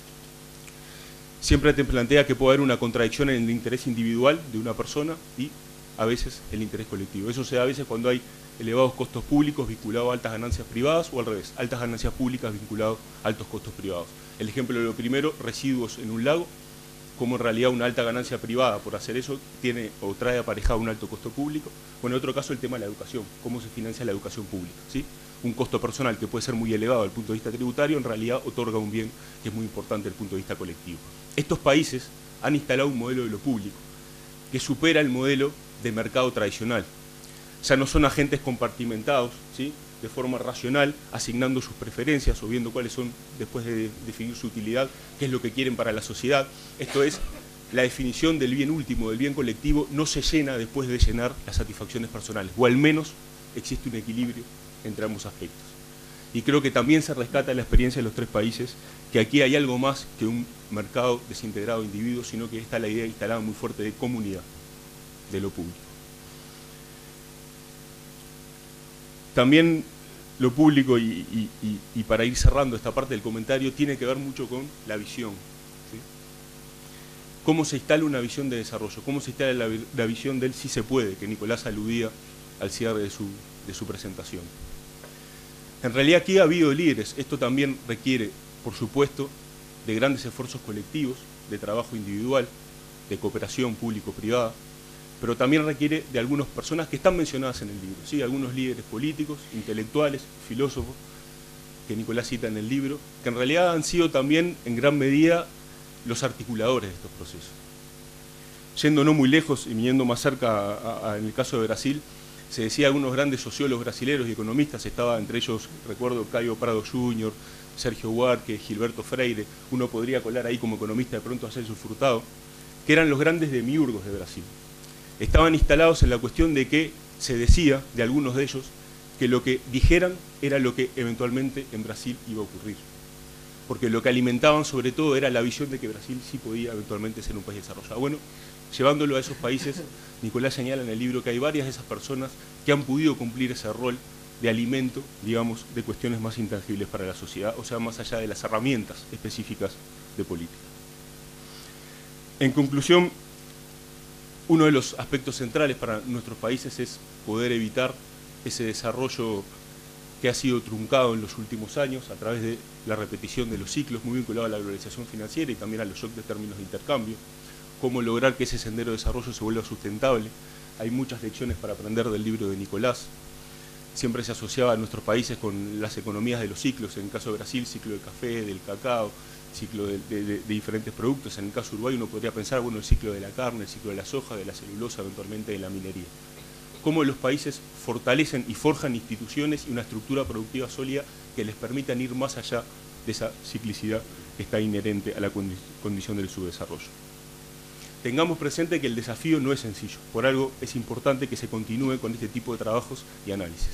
Siempre te plantea que puede haber una contradicción en el interés individual de una persona y a veces el interés colectivo. Eso se da a veces cuando hay elevados costos públicos vinculados a altas ganancias privadas o al revés, altas ganancias públicas vinculadas a altos costos privados. El ejemplo de lo primero, residuos en un lago, cómo en realidad una alta ganancia privada por hacer eso tiene o trae aparejado un alto costo público. O en otro caso el tema de la educación, cómo se financia la educación pública, ¿sí? Un costo personal que puede ser muy elevado desde el punto de vista tributario, en realidad otorga un bien que es muy importante desde el punto de vista colectivo. Estos países han instalado un modelo de lo público que supera el modelo de mercado tradicional. O sea, no son agentes compartimentados, ¿sí?, de forma racional, asignando sus preferencias o viendo cuáles son, después de definir su utilidad, qué es lo que quieren para la sociedad. Esto es, la definición del bien último, del bien colectivo, no se llena después de llenar las satisfacciones personales, o al menos existe un equilibrio entre ambos aspectos. Y creo que también se rescata la experiencia de los tres países, que aquí hay algo más que un mercado desintegrado de individuos, sino que está la idea instalada muy fuerte de comunidad, de lo público. También lo público, y para ir cerrando esta parte del comentario, tiene que ver mucho con la visión, ¿sí? Cómo se instala una visión de desarrollo, cómo se instala la visión del sí se puede, que Nicolás aludía al cierre de su presentación. En realidad aquí ha habido líderes. Esto también requiere, por supuesto, de grandes esfuerzos colectivos, de trabajo individual, de cooperación público-privada, pero también requiere de algunas personas que están mencionadas en el libro, ¿sí? Algunos líderes políticos, intelectuales, filósofos, que Nicolás cita en el libro, que en realidad han sido también en gran medida los articuladores de estos procesos. Yendo no muy lejos y viniendo más cerca en el caso de Brasil, se decía algunos grandes sociólogos brasileños y economistas, estaba entre ellos, recuerdo, Caio Prado Jr., Sergio Buarque, Gilberto Freire, uno podría colar ahí como economista de pronto a Celso Furtado, que eran los grandes demiurgos de Brasil. Estaban instalados en la cuestión de que se decía, de algunos de ellos, que lo que dijeran era lo que eventualmente en Brasil iba a ocurrir. Porque lo que alimentaban sobre todo era la visión de que Brasil sí podía eventualmente ser un país desarrollado. Bueno, llevándolo a esos países, Nicolás señala en el libro que hay varias de esas personas que han podido cumplir ese rol de alimento, digamos, de cuestiones más intangibles para la sociedad, o sea, más allá de las herramientas específicas de política. En conclusión, uno de los aspectos centrales para nuestros países es poder evitar ese desarrollo que ha sido truncado en los últimos años a través de la repetición de los ciclos, muy vinculado a la globalización financiera y también a los shocks de términos de intercambio, cómo lograr que ese sendero de desarrollo se vuelva sustentable. Hay muchas lecciones para aprender del libro de Nicolás. Siempre se asociaba a nuestros países con las economías de los ciclos, en el caso de Brasil, ciclo del café, del cacao, ciclo de diferentes productos. En el caso de Uruguay uno podría pensar, bueno, el ciclo de la carne, el ciclo de la soja, de la celulosa, eventualmente de la minería. Cómo los países fortalecen y forjan instituciones y una estructura productiva sólida que les permitan ir más allá de esa ciclicidad que está inherente a la condición del subdesarrollo. Tengamos presente que el desafío no es sencillo, por algo es importante que se continúe con este tipo de trabajos y análisis.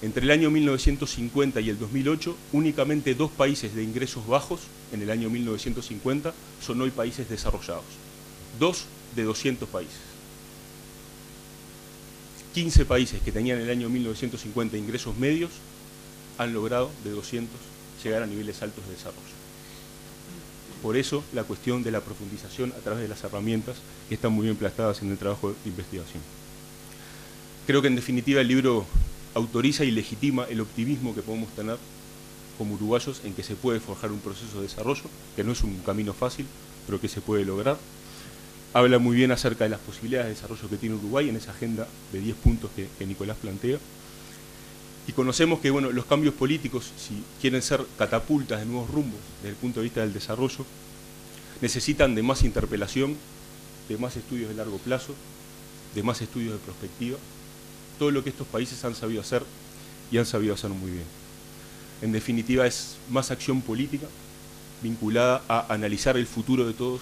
Entre el año 1950 y el 2008, únicamente 2 países de ingresos bajos, en el año 1950, son hoy países desarrollados. 2 de 200 países. 15 países que tenían en el año 1950 ingresos medios, han logrado de 200 llegar a niveles altos de desarrollo. Por eso la cuestión de la profundización a través de las herramientas que están muy bien plasmadas en el trabajo de investigación. Creo que en definitiva el libro autoriza y legitima el optimismo que podemos tener como uruguayos en que se puede forjar un proceso de desarrollo, que no es un camino fácil, pero que se puede lograr. Habla muy bien acerca de las posibilidades de desarrollo que tiene Uruguay en esa agenda de 10 puntos que Nicolás plantea. Y conocemos que bueno, los cambios políticos, si quieren ser catapultas de nuevos rumbos desde el punto de vista del desarrollo, necesitan de más interpelación, de más estudios de largo plazo, de más estudios de prospectiva, todo lo que estos países han sabido hacer y han sabido hacer muy bien. En definitiva es más acción política vinculada a analizar el futuro de todos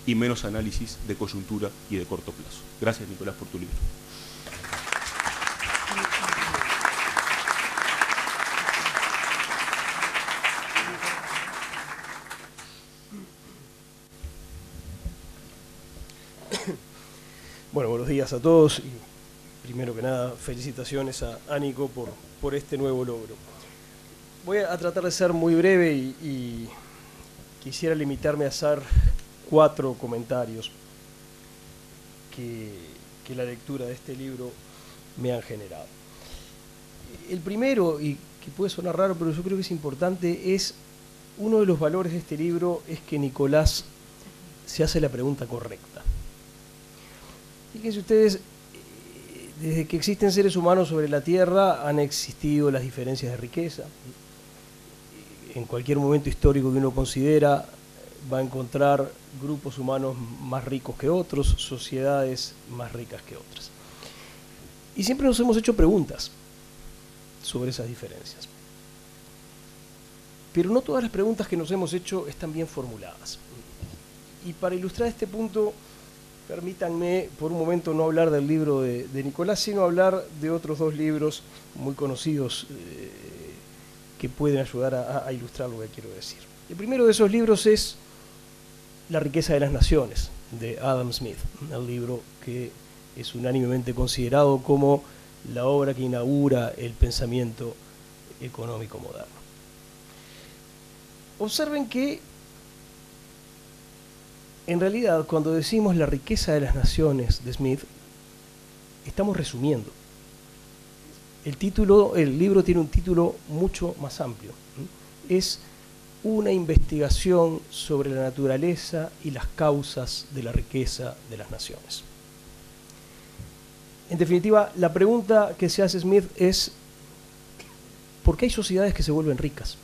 y menos análisis de coyuntura y de corto plazo. Gracias, Nicolás, por tu libro. Bueno, buenos días a todos y primero que nada felicitaciones a Nico por este nuevo logro. Voy a tratar de ser muy breve y quisiera limitarme a hacer 4 comentarios que la lectura de este libro me han generado. El primero, y que puede sonar raro, pero yo creo que es importante, es uno de los valores de este libro es que Nicolás se hace la pregunta correcta. Fíjense ustedes, desde que existen seres humanos sobre la Tierra han existido las diferencias de riqueza. En cualquier momento histórico que uno considera va a encontrar grupos humanos más ricos que otros, sociedades más ricas que otras. Y siempre nos hemos hecho preguntas sobre esas diferencias. Pero no todas las preguntas que nos hemos hecho están bien formuladas. Y para ilustrar este punto, permítanme por un momento no hablar del libro de Nicolás, sino hablar de otros dos libros muy conocidos que pueden ayudar a ilustrar lo que quiero decir. El primero de esos libros es La riqueza de las naciones, de Adam Smith, el libro que es unánimemente considerado como la obra que inaugura el pensamiento económico moderno. Observen que en realidad cuando decimos la riqueza de las naciones de Smith, estamos resumiendo. El libro tiene un título mucho más amplio. Es una investigación sobre la naturaleza y las causas de la riqueza de las naciones. En definitiva, la pregunta que se hace Smith es ¿por qué hay sociedades que se vuelven ricas?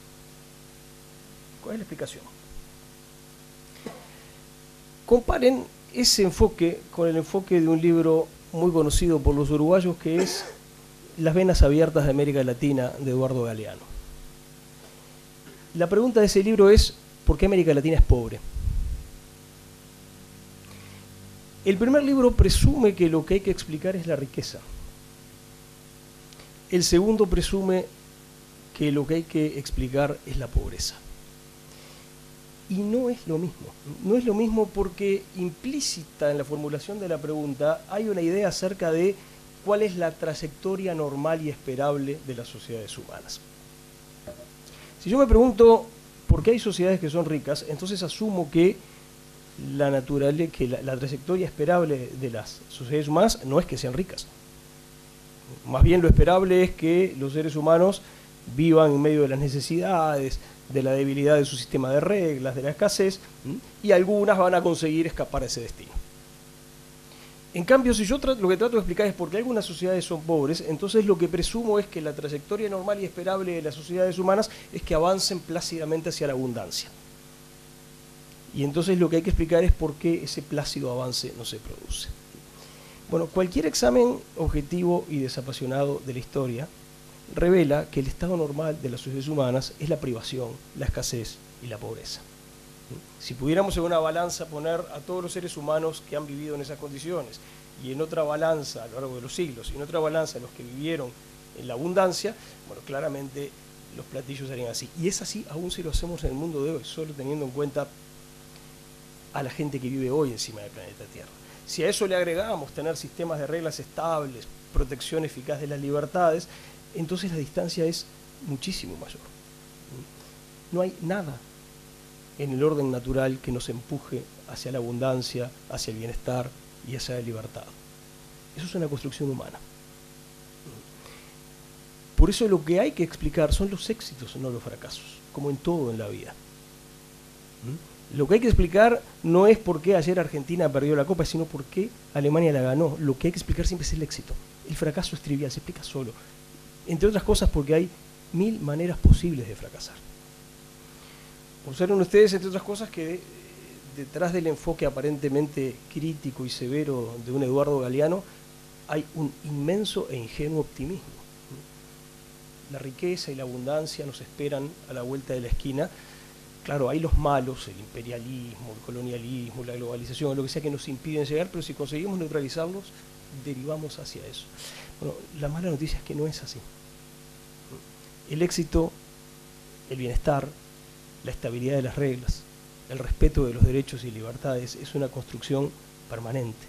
¿Cuál es la explicación? Comparen ese enfoque con el enfoque de un libro muy conocido por los uruguayos que es Las venas abiertas de América Latina, de Eduardo Galeano. La pregunta de ese libro es ¿por qué América Latina es pobre? El primer libro presume que lo que hay que explicar es la riqueza. El segundo presume que lo que hay que explicar es la pobreza. Y no es lo mismo. No es lo mismo porque implícita en la formulación de la pregunta hay una idea acerca de cuál es la trayectoria normal y esperable de las sociedades humanas. Si yo me pregunto por qué hay sociedades que son ricas, entonces asumo que la trayectoria esperable de las sociedades humanas no es que sean ricas. Más bien lo esperable es que los seres humanos vivan en medio de las necesidades, de la debilidad de su sistema de reglas, de la escasez, y algunas van a conseguir escapar a ese destino. En cambio, si yo lo que trato de explicar es por qué algunas sociedades son pobres, entonces lo que presumo es que la trayectoria normal y esperable de las sociedades humanas es que avancen plácidamente hacia la abundancia. Y entonces lo que hay que explicar es por qué ese plácido avance no se produce. Bueno, cualquier examen objetivo y desapasionado de la historia revela que el estado normal de las sociedades humanas es la privación, la escasez y la pobreza. Si pudiéramos en una balanza poner a todos los seres humanos que han vivido en esas condiciones y en otra balanza a lo largo de los siglos y en otra balanza los que vivieron en la abundancia, bueno, claramente los platillos serían así. Y es así aún si lo hacemos en el mundo de hoy, solo teniendo en cuenta a la gente que vive hoy encima del planeta Tierra. Si a eso le agregamos tener sistemas de reglas estables, protección eficaz de las libertades, entonces la distancia es muchísimo mayor. No hay nada en el orden natural que nos empuje hacia la abundancia, hacia el bienestar y hacia la libertad. Eso es una construcción humana. Por eso lo que hay que explicar son los éxitos, no los fracasos, como en todo en la vida. Lo que hay que explicar no es por qué ayer Argentina perdió la Copa, sino por qué Alemania la ganó. Lo que hay que explicar siempre es el éxito. El fracaso es trivial, se explica solo. Entre otras cosas porque hay 1000 maneras posibles de fracasar. Observen ustedes, entre otras cosas, que detrás del enfoque aparentemente crítico y severo de un Eduardo Galeano hay un inmenso e ingenuo optimismo. La riqueza y la abundancia nos esperan a la vuelta de la esquina. Claro, hay los malos, el imperialismo, el colonialismo, la globalización, lo que sea que nos impiden llegar, pero si conseguimos neutralizarlos, derivamos hacia eso. Bueno, la mala noticia es que no es así. El éxito, el bienestar, la estabilidad de las reglas, el respeto de los derechos y libertades es una construcción permanente.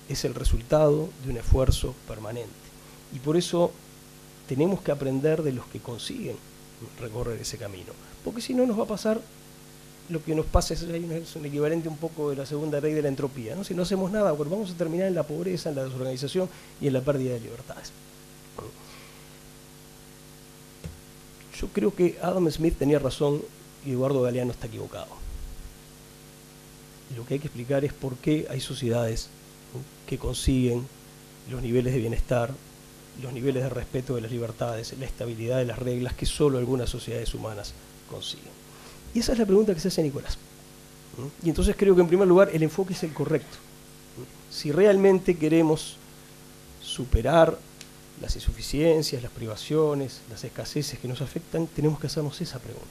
Es el resultado de un esfuerzo permanente. Y por eso tenemos que aprender de los que consiguen recorrer ese camino. Porque si no nos va a pasar lo que nos pasa, es un equivalente un poco de la segunda ley de la entropía, ¿no? Si no hacemos nada, bueno, vamos a terminar en la pobreza, en la desorganización y en la pérdida de libertades. Yo creo que Adam Smith tenía razón y Eduardo Galeano está equivocado. lo que hay que explicar es por qué hay sociedades, ¿no?, que consiguen los niveles de bienestar, los niveles de respeto de las libertades, la estabilidad de las reglas que solo algunas sociedades humanas consiguen. Y esa es la pregunta que se hace a Nicolás. Y entonces creo que en primer lugar el enfoque es el correcto. Si realmente queremos superar las insuficiencias, las privaciones, las escaseces que nos afectan, tenemos que hacernos esa pregunta.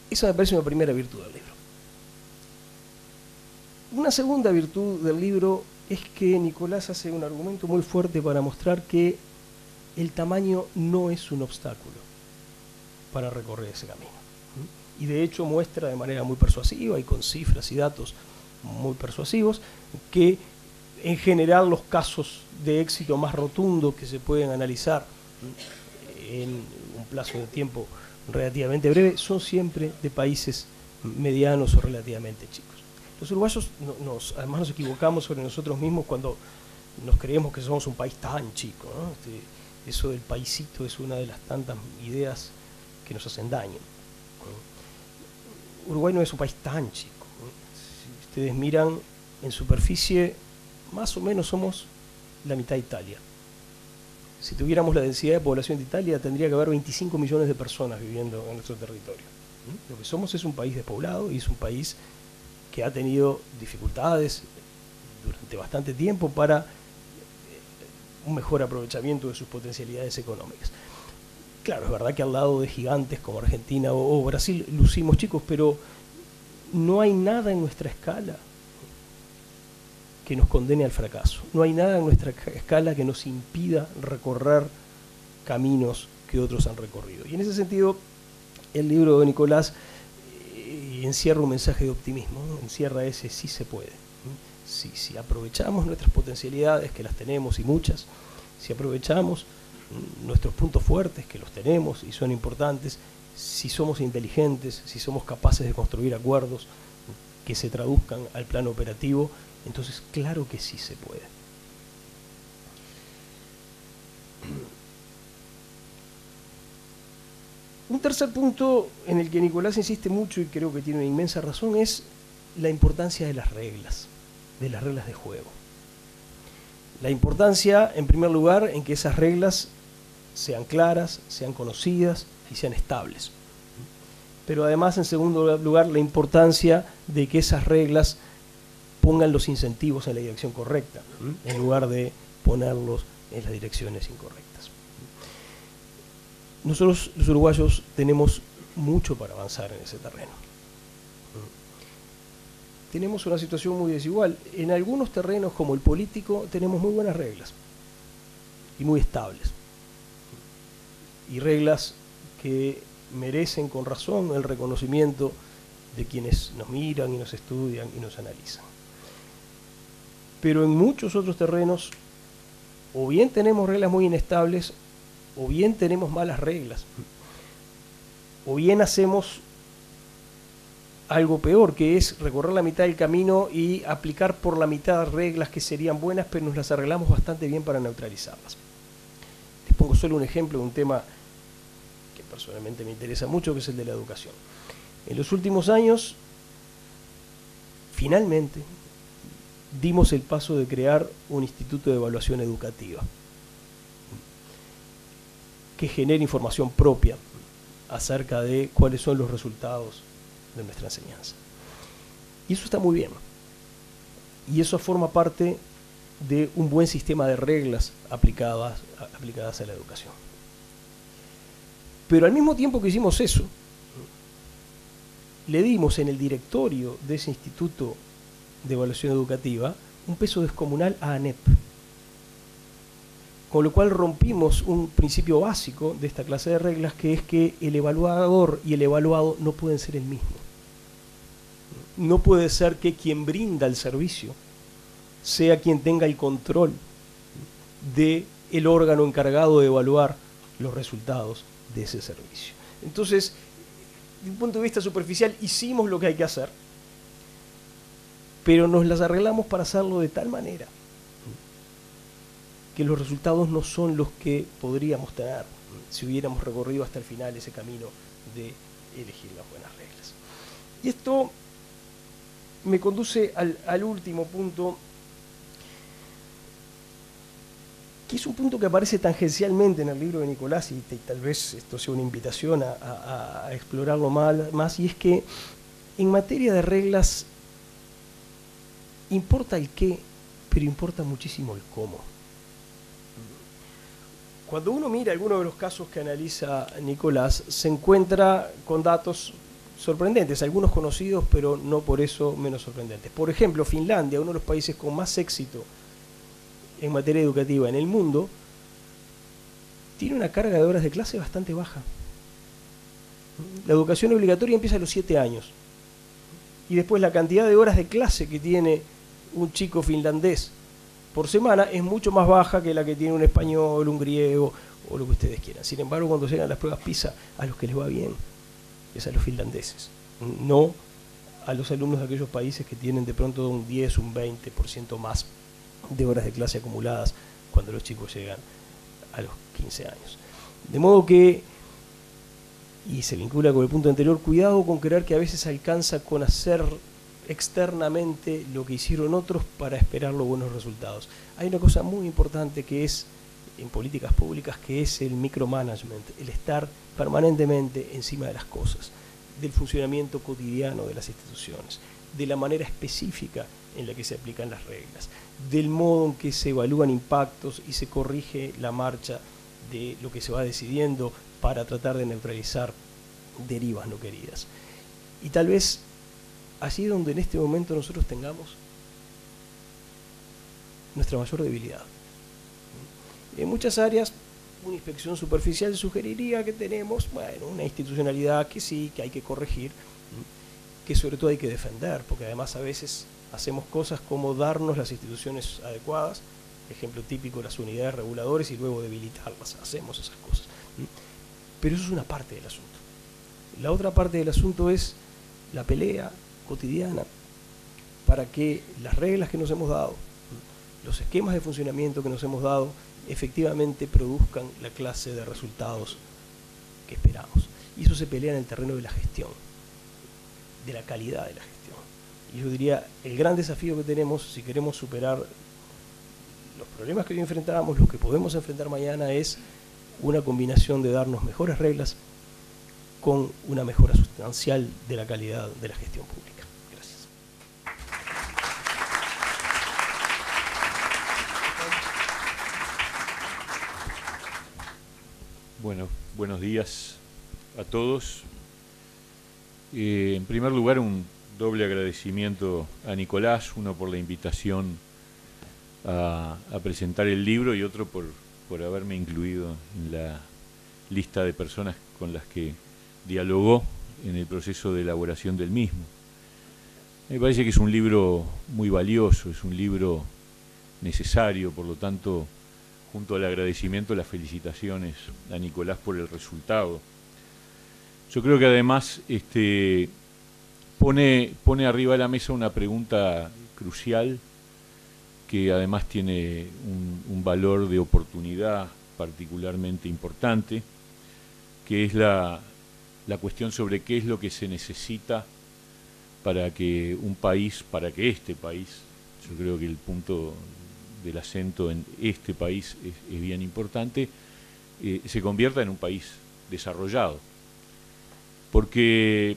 Esa me parece una primera virtud del libro. Una segunda virtud del libro es que Nicolás hace un argumento muy fuerte para mostrar que el tamaño no es un obstáculo para recorrer ese camino. Y de hecho muestra de manera muy persuasiva y con cifras y datos muy persuasivos que en general los casos de éxito más rotundo que se pueden analizar en un plazo de tiempo relativamente breve son siempre de países medianos o relativamente chicos. Los uruguayos además nos equivocamos sobre nosotros mismos cuando nos creemos que somos un país tan chico, ¿no? Eso del paisito es una de las tantas ideas que nos hacen daño. Uruguay no es un país tan chico. Si ustedes miran en superficie, más o menos somos la mitad de Italia. Si tuviéramos la densidad de población de Italia, tendría que haber 25 millones de personas viviendo en nuestro territorio. Lo que somos es un país despoblado y es un país que ha tenido dificultades durante bastante tiempo para un mejor aprovechamiento de sus potencialidades económicas. Claro, es verdad que al lado de gigantes como Argentina o Brasil lucimos chicos, pero no hay nada en nuestra escala que nos condene al fracaso. No hay nada en nuestra escala que nos impida recorrer caminos que otros han recorrido. Y en ese sentido, el libro de Nicolás encierra un mensaje de optimismo, ¿no? Encierra ese sí se puede. Si aprovechamos nuestras potencialidades, que las tenemos y muchas, si aprovechamos nuestros puntos fuertes, que los tenemos y son importantes, si somos inteligentes, si somos capaces de construir acuerdos que se traduzcan al plano operativo, entonces claro que sí se puede. Un tercer punto en el que Nicolás insiste mucho y creo que tiene una inmensa razón es la importancia de las reglas de juego. La importancia, en primer lugar, en que esas reglas sean claras, sean conocidas y sean estables. Pero además, en segundo lugar, la importancia de que esas reglas pongan los incentivos en la dirección correcta, en lugar de ponerlos en las direcciones incorrectas. Nosotros, los uruguayos, tenemos mucho para avanzar en ese terreno. Tenemos una situación muy desigual. En algunos terrenos, como el político, tenemos muy buenas reglas y muy estables. Y reglas que merecen con razón el reconocimiento de quienes nos miran y nos estudian y nos analizan. Pero en muchos otros terrenos, o bien tenemos reglas muy inestables, o bien tenemos malas reglas, o bien hacemos algo peor, que es recorrer la mitad del camino y aplicar por la mitad reglas que serían buenas, pero nos las arreglamos bastante bien para neutralizarlas. Les pongo solo un ejemplo de un tema que personalmente me interesa mucho, que es el de la educación. En los últimos años, finalmente, dimos el paso de crear un instituto de evaluación educativa que genere información propia acerca de cuáles son los resultados de nuestra enseñanza. Y eso está muy bien. Y eso forma parte de un buen sistema de reglas aplicadas a la educación. Pero al mismo tiempo que hicimos eso, le dimos en el directorio de ese Instituto de Evaluación Educativa un peso descomunal a ANEP. Con lo cual rompimos un principio básico de esta clase de reglas, que es que el evaluador y el evaluado no pueden ser el mismo. No puede ser que quien brinda el servicio sea quien tenga el control del órgano encargado de evaluar los resultados de ese servicio. Entonces, desde un punto de vista superficial, hicimos lo que hay que hacer, pero nos las arreglamos para hacerlo de tal manera que los resultados no son los que podríamos tener si hubiéramos recorrido hasta el final ese camino de elegir las buenas reglas. Y esto me conduce al último punto, que es un punto que aparece tangencialmente en el libro de Nicolás, y tal vez esto sea una invitación a explorarlo más, y es que en materia de reglas importa el qué, pero importa muchísimo el cómo. Cuando uno mira algunos de los casos que analiza Nicolás, se encuentra con datos sorprendentes, algunos conocidos, pero no por eso menos sorprendentes. Por ejemplo, Finlandia, uno de los países con más éxito en materia educativa en el mundo, tiene una carga de horas de clase bastante baja. La educación obligatoria empieza a los 7 años. Y después la cantidad de horas de clase que tiene un chico finlandés por semana es mucho más baja que la que tiene un español, un griego o lo que ustedes quieran. Sin embargo, cuando llegan las pruebas PISA, a los que les va bien es a los finlandeses, no a los alumnos de aquellos países que tienen de pronto un 10, un 20% más de horas de clase acumuladas cuando los chicos llegan a los 15 años. De modo que, y se vincula con el punto anterior, cuidado con creer que a veces alcanza con hacer externamente lo que hicieron otros para esperar los buenos resultados. Hay una cosa muy importante que es, en políticas públicas, que es el micromanagement, el estar permanentemente encima de las cosas, del funcionamiento cotidiano de las instituciones, de la manera específica en la que se aplican las reglas, del modo en que se evalúan impactos y se corrige la marcha de lo que se va decidiendo para tratar de neutralizar derivas no queridas. Y tal vez allí donde en este momento nosotros tengamos nuestra mayor debilidad. En muchas áreas, una inspección superficial sugeriría que tenemos, bueno, una institucionalidad que sí, que hay que corregir, que sobre todo hay que defender, porque además a veces hacemos cosas como darnos las instituciones adecuadas, ejemplo típico, las unidades reguladoras, y luego debilitarlas, hacemos esas cosas. Pero eso es una parte del asunto. La otra parte del asunto es la pelea cotidiana para que las reglas que nos hemos dado, los esquemas de funcionamiento que nos hemos dado, efectivamente produzcan la clase de resultados que esperamos. Y eso se pelea en el terreno de la gestión, de la calidad de la gestión. Y yo diría, el gran desafío que tenemos, si queremos superar los problemas que hoy enfrentamos, los que podemos enfrentar mañana, es una combinación de darnos mejores reglas con una mejora sustancial de la calidad de la gestión pública. Gracias. Bueno, buenos días a todos. En primer lugar, un doble agradecimiento a Nicolás, uno por la invitación a presentar el libro y otro por haberme incluido en la lista de personas con las que dialogó en el proceso de elaboración del mismo. Me parece que es un libro muy valioso, es un libro necesario, por lo tanto, junto al agradecimiento, las felicitaciones a Nicolás por el resultado. Yo creo que además pone arriba de la mesa una pregunta crucial que además tiene un valor de oportunidad particularmente importante, que es la cuestión sobre qué es lo que se necesita para que este país, yo creo que el punto del acento en este país es bien importante, se convierta en un país desarrollado. Porque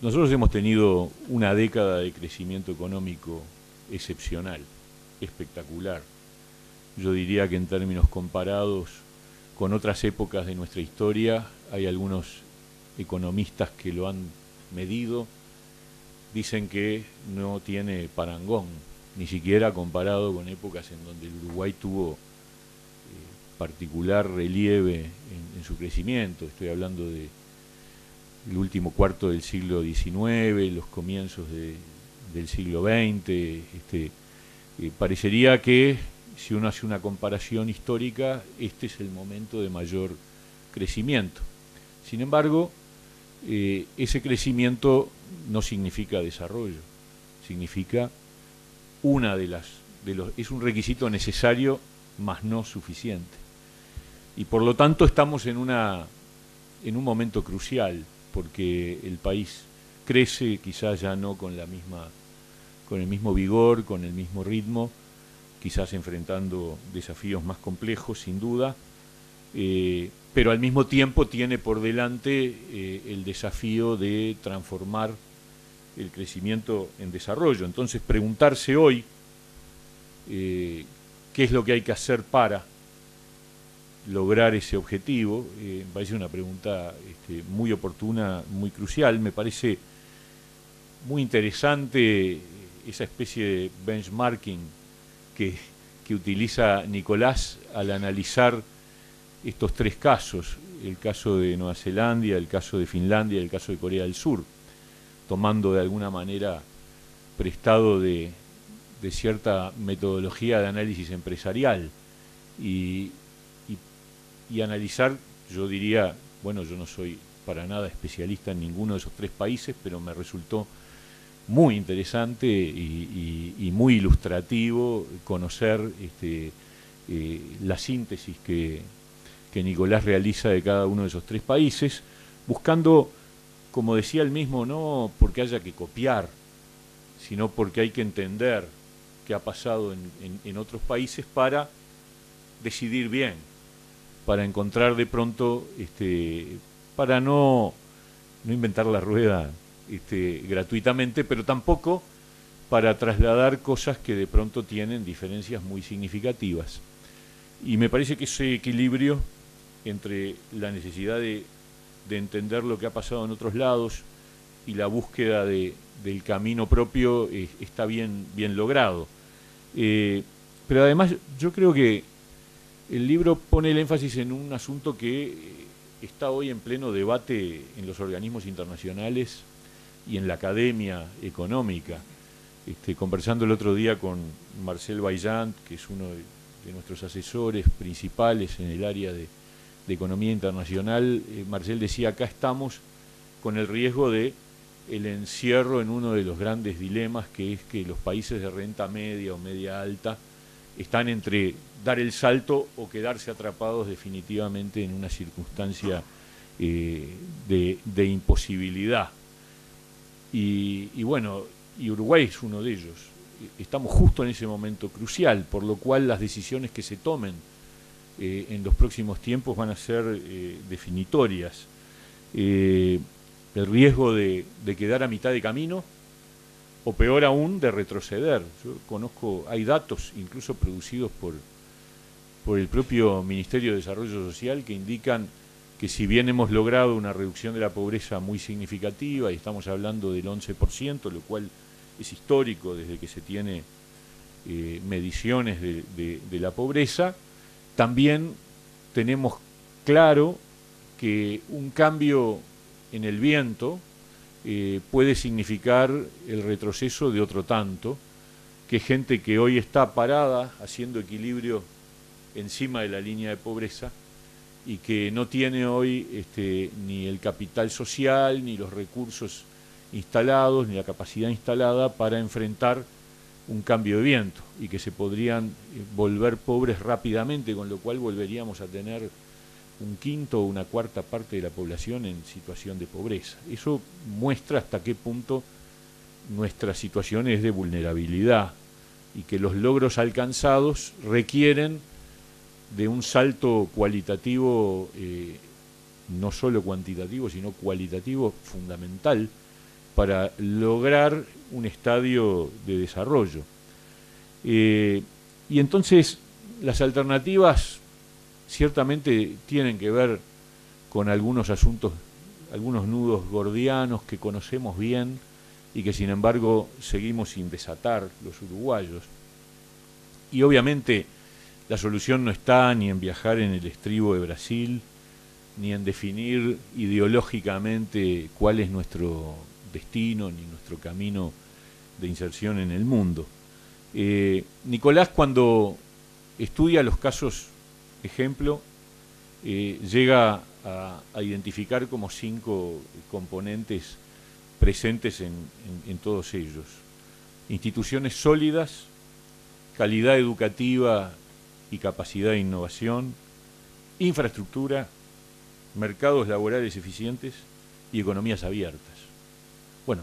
nosotros hemos tenido una década de crecimiento económico excepcional, espectacular. Yo diría que en términos comparados con otras épocas de nuestra historia, hay algunos economistas que lo han medido, dicen que no tiene parangón, ni siquiera comparado con épocas en donde el Uruguay tuvo particular relieve en su crecimiento. Estoy hablando del último cuarto del siglo XIX, los comienzos del siglo XX. Parecería que si uno hace una comparación histórica, este es el momento de mayor crecimiento. Sin embargo, ese crecimiento no significa desarrollo, significa es un requisito necesario, mas no suficiente. Y por lo tanto estamos en un momento crucial porque el país crece, quizás ya no con el mismo vigor, con el mismo ritmo, quizás enfrentando desafíos más complejos, sin duda, pero al mismo tiempo tiene por delante el desafío de transformar el crecimiento en desarrollo. Entonces, preguntarse hoy qué es lo que hay que hacer para lograr ese objetivo, me parece una pregunta muy oportuna, muy crucial. Me parece muy interesante esa especie de benchmarking que utiliza Nicolás al analizar estos tres casos, el caso de Nueva Zelanda, el caso de Finlandia y el caso de Corea del Sur, tomando de alguna manera prestado de cierta metodología de análisis empresarial y analizar, yo diría, bueno, yo no soy para nada especialista en ninguno de esos tres países, pero me resultó muy interesante y muy ilustrativo conocer la síntesis que Nicolás realiza de cada uno de esos tres países, buscando, como decía él mismo, no porque haya que copiar, sino porque hay que entender qué ha pasado en otros países para decidir bien, para encontrar de pronto, para no inventar la rueda gratuitamente, pero tampoco para trasladar cosas que de pronto tienen diferencias muy significativas. Y me parece que ese equilibrio entre la necesidad de entender lo que ha pasado en otros lados y la búsqueda del camino propio está bien logrado. Pero además yo creo que el libro pone el énfasis en un asunto que está hoy en pleno debate en los organismos internacionales y en la academia económica. Conversando el otro día con Marcel Vaillant, que es uno de nuestros asesores principales en el área de economía internacional, Marcel decía, acá estamos con el riesgo de el encierro en uno de los grandes dilemas, que es que los países de renta media o media alta están entre dar el salto o quedarse atrapados definitivamente en una circunstancia de imposibilidad. Y bueno, y Uruguay es uno de ellos. Estamos justo en ese momento crucial, por lo cual las decisiones que se tomen en los próximos tiempos van a ser definitorias. El riesgo de quedar a mitad de camino, o peor aún, de retroceder. Yo conozco, hay datos incluso producidos por el propio Ministerio de Desarrollo Social que indican que si bien hemos logrado una reducción de la pobreza muy significativa, y estamos hablando del 11%, lo cual es histórico desde que se tiene mediciones de la pobreza, también tenemos claro que un cambio en el viento puede significar el retroceso de otro tanto, que gente que hoy está parada haciendo equilibrio encima de la línea de pobreza y que no tiene hoy ni el capital social, ni los recursos instalados, ni la capacidad instalada para enfrentar un cambio de viento, y que se podrían volver pobres rápidamente, con lo cual volveríamos a tener un quinto o una cuarta parte de la población en situación de pobreza. Eso muestra hasta qué punto nuestra situación es de vulnerabilidad y que los logros alcanzados requieren de un salto cualitativo, no solo cuantitativo, sino cualitativo fundamental para lograr un estadio de desarrollo. Y entonces las alternativas ciertamente tienen que ver con algunos asuntos, algunos nudos gordianos que conocemos bien y que sin embargo seguimos sin desatar los uruguayos. Y obviamente la solución no está ni en viajar en el estribo de Brasil, ni en definir ideológicamente cuál es nuestro destino, ni nuestro camino de inserción en el mundo. Nicolás, cuando estudia los casos ejemplo, llega a identificar como 5 componentes presentes en todos ellos. Instituciones sólidas, calidad educativa y capacidad de innovación, infraestructura, mercados laborales eficientes y economías abiertas. Bueno,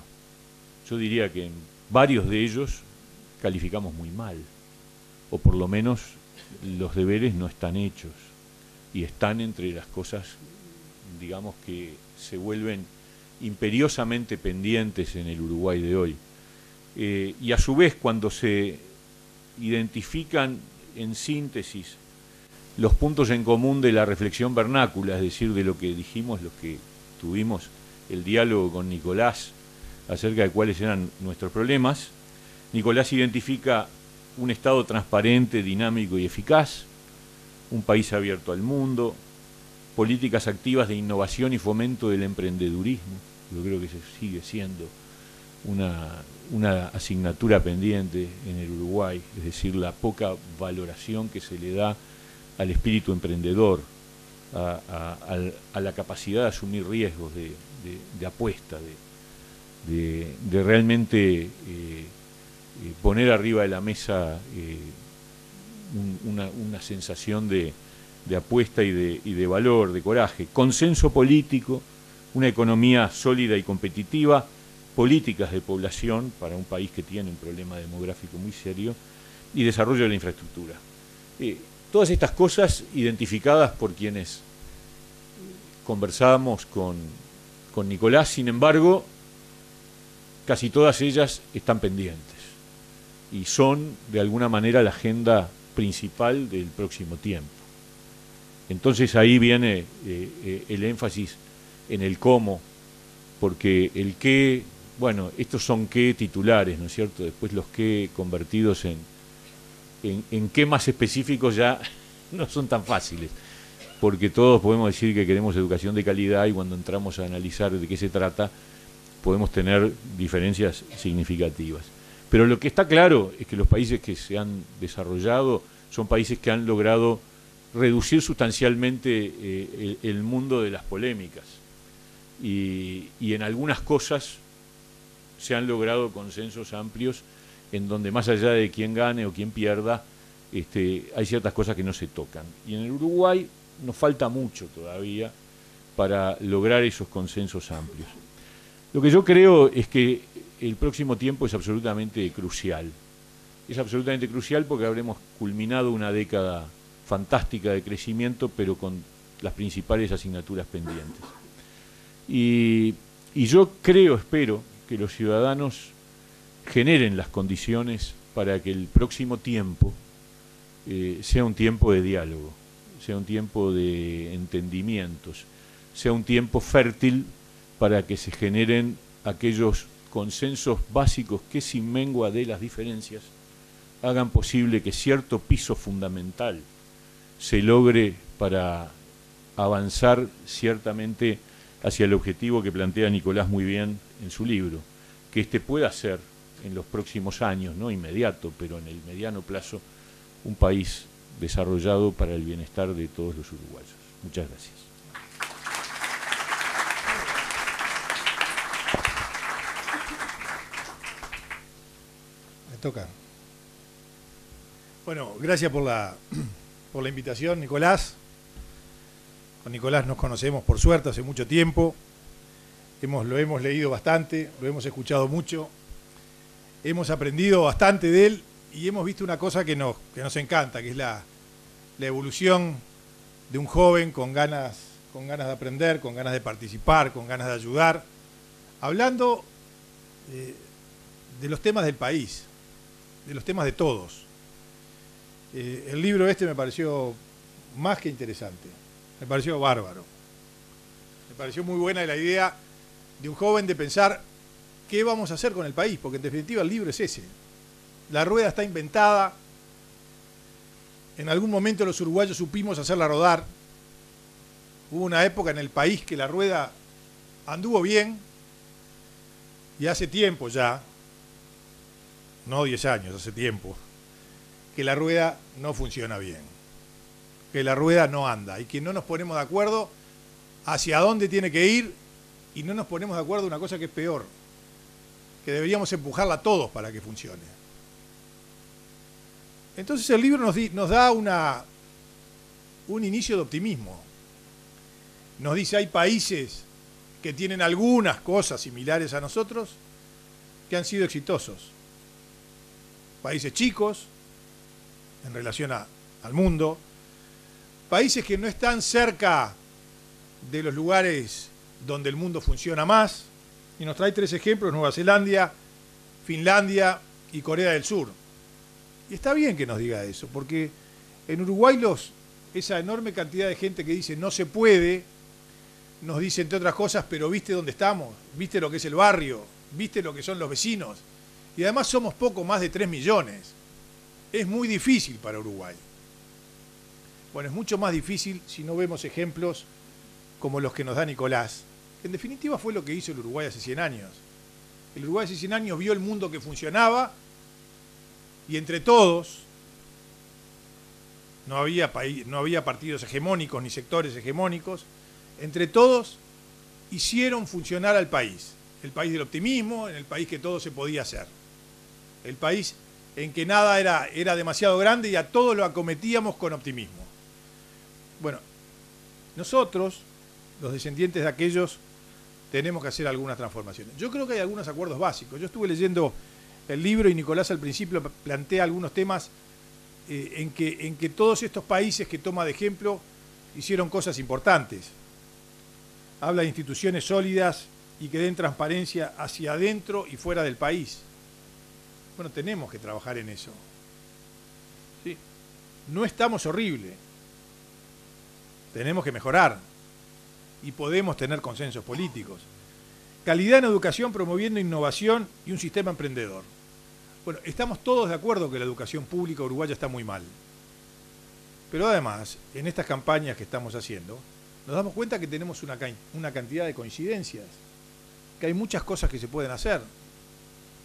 yo diría que en varios de ellos calificamos muy mal, o por lo menos los deberes no están hechos, y están entre las cosas, digamos, que se vuelven imperiosamente pendientes en el Uruguay de hoy. Y a su vez, cuando se identifican en síntesis los puntos en común de la reflexión vernácula, es decir, de lo que dijimos, los que tuvimos el diálogo con Nicolás acerca de cuáles eran nuestros problemas, Nicolás identifica un Estado transparente, dinámico y eficaz, un país abierto al mundo, políticas activas de innovación y fomento del emprendedurismo. Yo creo que se sigue siendo una asignatura pendiente en el Uruguay, es decir, la poca valoración que se le da al espíritu emprendedor, a la capacidad de asumir riesgos, de apuesta, de realmente poner arriba de la mesa una sensación de apuesta y de valor, de coraje, consenso político, una economía sólida y competitiva, políticas de población para un país que tiene un problema demográfico muy serio y desarrollo de la infraestructura. Todas estas cosas identificadas por quienes conversábamos con Nicolás, sin embargo, casi todas ellas están pendientes y son de alguna manera la agenda principal del próximo tiempo. Entonces ahí viene el énfasis en el cómo, porque el qué, bueno, estos son qué titulares, ¿no es cierto? Después los qué convertidos en qué más específicos ya no son tan fáciles, porque todos podemos decir que queremos educación de calidad y cuando entramos a analizar de qué se trata podemos tener diferencias significativas. Pero lo que está claro es que los países que se han desarrollado son países que han logrado reducir sustancialmente el mundo de las polémicas y en algunas cosas se han logrado consensos amplios en donde más allá de quién gane o quién pierda, hay ciertas cosas que no se tocan. Y en el Uruguay nos falta mucho todavía para lograr esos consensos amplios. Lo que yo creo es que el próximo tiempo es absolutamente crucial. Es absolutamente crucial porque habremos culminado una década fantástica de crecimiento, pero con las principales asignaturas pendientes. Y yo creo, espero, que los ciudadanos generen las condiciones para que el próximo tiempo sea un tiempo de diálogo, sea un tiempo de entendimientos, sea un tiempo fértil para que se generen aquellos consensos básicos que sin mengua de las diferencias hagan posible que cierto piso fundamental se logre para avanzar ciertamente hacia el objetivo que plantea Nicolás muy bien en su libro, que pueda ser en los próximos años, no inmediato, pero en el mediano plazo, un país desarrollado para el bienestar de todos los uruguayos. Muchas gracias. Me toca. Bueno, gracias por la invitación, Nicolás. Con Nicolás nos conocemos por suerte hace mucho tiempo. Lo hemos leído bastante, lo hemos escuchado mucho. Hemos aprendido bastante de él y hemos visto una cosa que nos encanta, que es la evolución de un joven con ganas de aprender, con ganas de participar, con ganas de ayudar, hablando de los temas del país, de los temas de todos. El libro me pareció más que interesante, me pareció bárbaro. Me pareció muy buena la idea de un joven de pensar qué vamos a hacer con el país, porque en definitiva el libro es ese. La rueda está inventada, en algún momento los uruguayos supimos hacerla rodar, hubo una época en el país que la rueda anduvo bien, y hace tiempo ya, no 10 años, hace tiempo, que la rueda no funciona bien, que la rueda no anda, y que no nos ponemos de acuerdo hacia dónde tiene que ir, y no nos ponemos de acuerdo en una cosa que es peor, que deberíamos empujarla todos para que funcione. Entonces el libro nos da un inicio de optimismo. Nos dice, hay países que tienen algunas cosas similares a nosotros, que han sido exitosos. Países chicos, en relación al mundo, países que no están cerca de los lugares donde el mundo funciona más, y nos trae 3 ejemplos: Nueva Zelanda, Finlandia y Corea del Sur. Y está bien que nos diga eso, porque en Uruguay esa enorme cantidad de gente que dice no se puede, nos dice, entre otras cosas, pero ¿viste dónde estamos? ¿Viste lo que es el barrio? ¿Viste lo que son los vecinos? Y además somos poco más de 3 millones. Es muy difícil para Uruguay. Bueno, es mucho más difícil si no vemos ejemplos como los que nos da Nicolás, que en definitiva fue lo que hizo el Uruguay hace 100 años. El Uruguay hace 100 años vio el mundo que funcionaba y entre todos, no había partidos hegemónicos ni sectores hegemónicos, entre todos hicieron funcionar al país. El país del optimismo, en el país que todo se podía hacer. El país en que nada era demasiado grande y a todo lo acometíamos con optimismo. Bueno, nosotros, los descendientes de aquellos, tenemos que hacer algunas transformaciones. Yo creo que hay algunos acuerdos básicos. Yo estuve leyendo el libro y Nicolás al principio plantea algunos temas en que todos estos países que toma de ejemplo hicieron cosas importantes. Habla de instituciones sólidas y que den transparencia hacia adentro y fuera del país. Bueno, tenemos que trabajar en eso. ¿Sí? No estamos horribles. Tenemos que mejorar. Y podemos tener consensos políticos. Calidad en educación promoviendo innovación y un sistema emprendedor. Bueno, estamos todos de acuerdo que la educación pública uruguaya está muy mal. Pero además, en estas campañas que estamos haciendo, nos damos cuenta que tenemos una cantidad de coincidencias, que hay muchas cosas que se pueden hacer.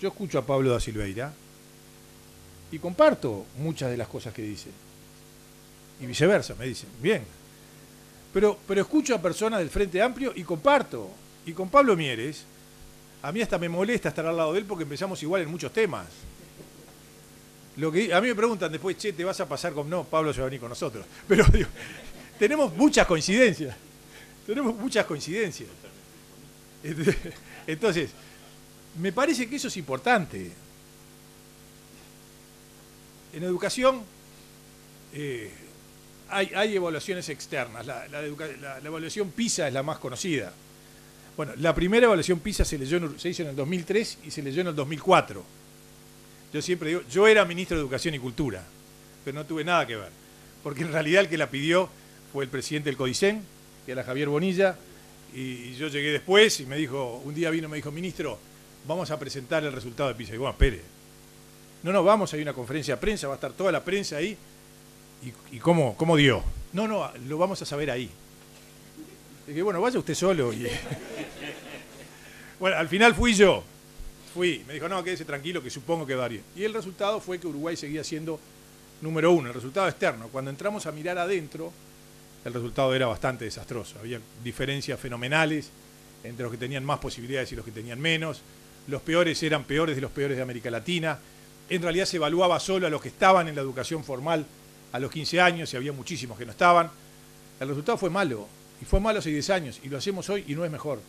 Yo escucho a Pablo da Silveira y comparto muchas de las cosas que dice. Y viceversa, me dicen, bien. Pero escucho a personas del Frente Amplio y comparto. Y con Pablo Mieres, a mí hasta me molesta estar al lado de él porque empezamos igual en muchos temas. A mí me preguntan después, che, ¿te vas a pasar con...? No, Pablo se va a venir con nosotros. Pero digo, tenemos muchas coincidencias. Tenemos muchas coincidencias. Entonces, me parece que eso es importante. En educación hay evaluaciones externas. La evaluación PISA es la más conocida. Bueno, la primera evaluación PISA se hizo en el 2003 y se leyó en el 2004. Yo siempre digo, yo era ministro de Educación y Cultura, pero no tuve nada que ver. Porque en realidad el que la pidió fue el presidente del CODICEN, que era Javier Bonilla, y yo llegué después y un día vino y me dijo, ministro, vamos a presentar el resultado de PISA. Y bueno, espere. No, vamos, hay una conferencia de prensa, va a estar toda la prensa ahí. ¿Y cómo dio? No, lo vamos a saber ahí. Y dije, bueno, vaya usted solo. Bueno, al final fui yo. Me dijo, no, quédese tranquilo, que supongo que daría. Y el resultado fue que Uruguay seguía siendo número 1, el resultado externo. Cuando entramos a mirar adentro, el resultado era bastante desastroso. Había diferencias fenomenales entre los que tenían más posibilidades y los que tenían menos. Los peores eran peores de los peores de América Latina. En realidad se evaluaba solo a los que estaban en la educación formal a los 15 años y había muchísimos que no estaban. El resultado fue malo. Y fue malo hace 10 años. Y lo hacemos hoy y no es mejor.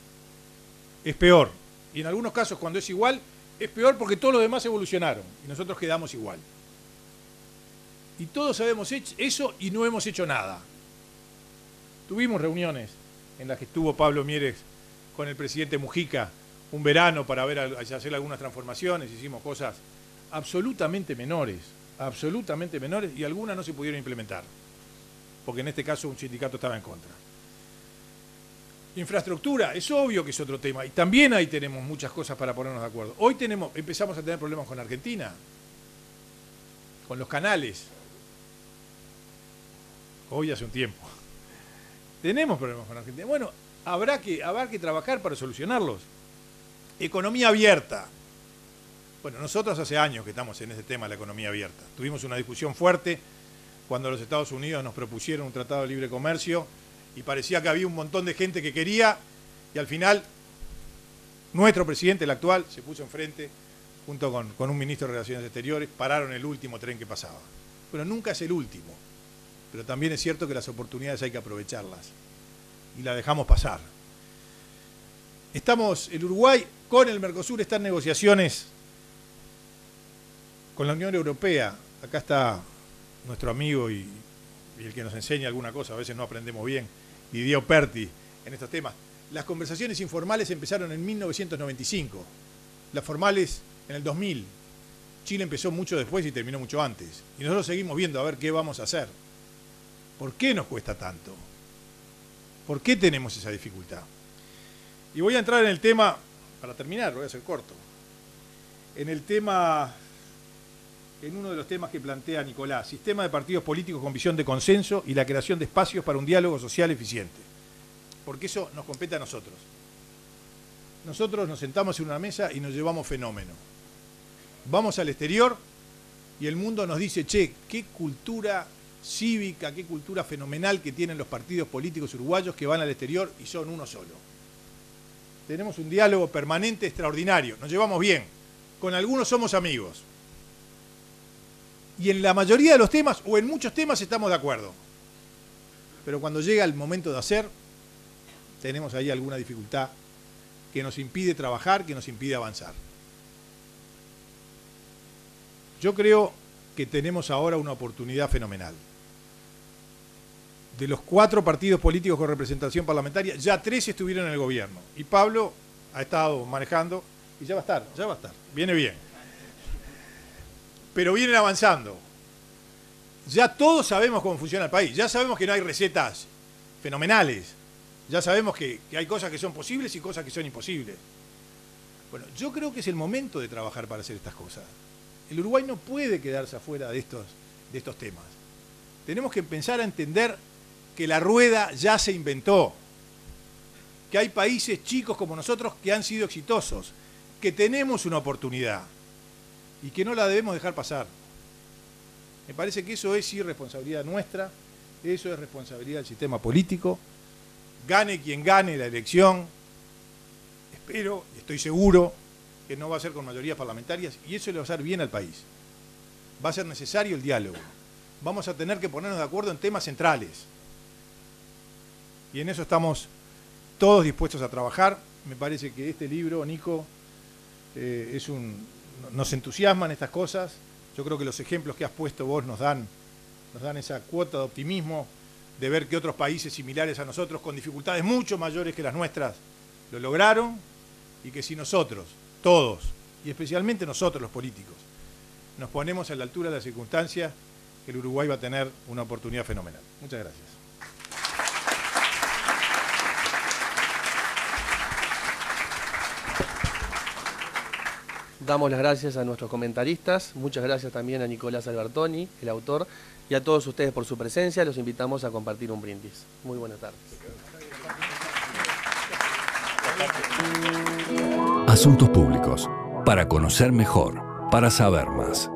Es peor. Y en algunos casos, cuando es igual, es peor porque todos los demás evolucionaron. Y nosotros quedamos igual. Y todos sabemos eso y no hemos hecho nada. Tuvimos reuniones en las que estuvo Pablo Mieres con el presidente Mujica un verano para hacer algunas transformaciones. Hicimos cosas absolutamente menores, y algunas no se pudieron implementar. Porque en este caso un sindicato estaba en contra. Infraestructura, es obvio que es otro tema y también ahí tenemos muchas cosas para ponernos de acuerdo. Hoy empezamos a tener problemas con Argentina, con los canales. Hoy hace un tiempo. Tenemos problemas con Argentina. Bueno, habrá que trabajar para solucionarlos. Economía abierta. Bueno, nosotros hace años que estamos en ese tema de la economía abierta. Tuvimos una discusión fuerte cuando los Estados Unidos nos propusieron un tratado de libre comercio y parecía que había un montón de gente que quería y al final nuestro presidente, el actual, se puso enfrente junto con un ministro de Relaciones Exteriores, pararon el último tren que pasaba. Bueno, nunca es el último, pero también es cierto que las oportunidades hay que aprovecharlas y las dejamos pasar. el Uruguay con el Mercosur está en negociaciones con la Unión Europea. Acá está nuestro amigo y el que nos enseña alguna cosa, a veces no aprendemos bien, Didier Perti, en estos temas. Las conversaciones informales empezaron en 1995, las formales en el 2000. Chile empezó mucho después y terminó mucho antes. Y nosotros seguimos viendo a ver qué vamos a hacer. ¿Por qué nos cuesta tanto? ¿Por qué tenemos esa dificultad? Y voy a entrar en el tema, para terminar, lo voy a hacer corto, en uno de los temas que plantea Nicolás, sistema de partidos políticos con visión de consenso y la creación de espacios para un diálogo social eficiente. Porque eso nos compete a nosotros. Nosotros nos sentamos en una mesa y nos llevamos fenómeno. Vamos al exterior y el mundo nos dice, che, qué cultura cívica, qué cultura fenomenal que tienen los partidos políticos uruguayos que van al exterior y son uno solo. Tenemos un diálogo permanente extraordinario, nos llevamos bien, con algunos somos amigos. Y en la mayoría de los temas, o en muchos temas, estamos de acuerdo. Pero cuando llega el momento de hacer, tenemos ahí alguna dificultad que nos impide trabajar, que nos impide avanzar. Yo creo que tenemos ahora una oportunidad fenomenal. De los 4 partidos políticos con representación parlamentaria, ya 3 estuvieron en el gobierno. Y Pablo ha estado manejando y ya va a estar, viene bien. Pero vienen avanzando. Ya todos sabemos cómo funciona el país, ya sabemos que no hay recetas fenomenales, ya sabemos que hay cosas que son posibles y cosas que son imposibles. Bueno, yo creo que es el momento de trabajar para hacer estas cosas. El Uruguay no puede quedarse afuera de estos temas. Tenemos que empezar a entender que la rueda ya se inventó, que hay países chicos como nosotros que han sido exitosos, que tenemos una oportunidad y que no la debemos dejar pasar. Me parece que eso es irresponsabilidad nuestra, eso es responsabilidad del sistema político. Gane quien gane la elección, espero y estoy seguro que no va a ser con mayorías parlamentarias y eso le va a hacer bien al país. Va a ser necesario el diálogo. Vamos a tener que ponernos de acuerdo en temas centrales. Y en eso estamos todos dispuestos a trabajar. Me parece que este libro, Nico, nos entusiasman estas cosas. Yo creo que los ejemplos que has puesto vos nos dan esa cuota de optimismo de ver que otros países similares a nosotros, con dificultades mucho mayores que las nuestras, lo lograron y que si nosotros, todos, y especialmente nosotros los políticos, nos ponemos a la altura de las circunstancias, el Uruguay va a tener una oportunidad fenomenal. Muchas gracias. Damos las gracias a nuestros comentaristas, muchas gracias también a Nicolás Albertoni, el autor, y a todos ustedes por su presencia. Los invitamos a compartir un brindis. Muy buenas tardes. Asuntos públicos, para conocer mejor, para saber más.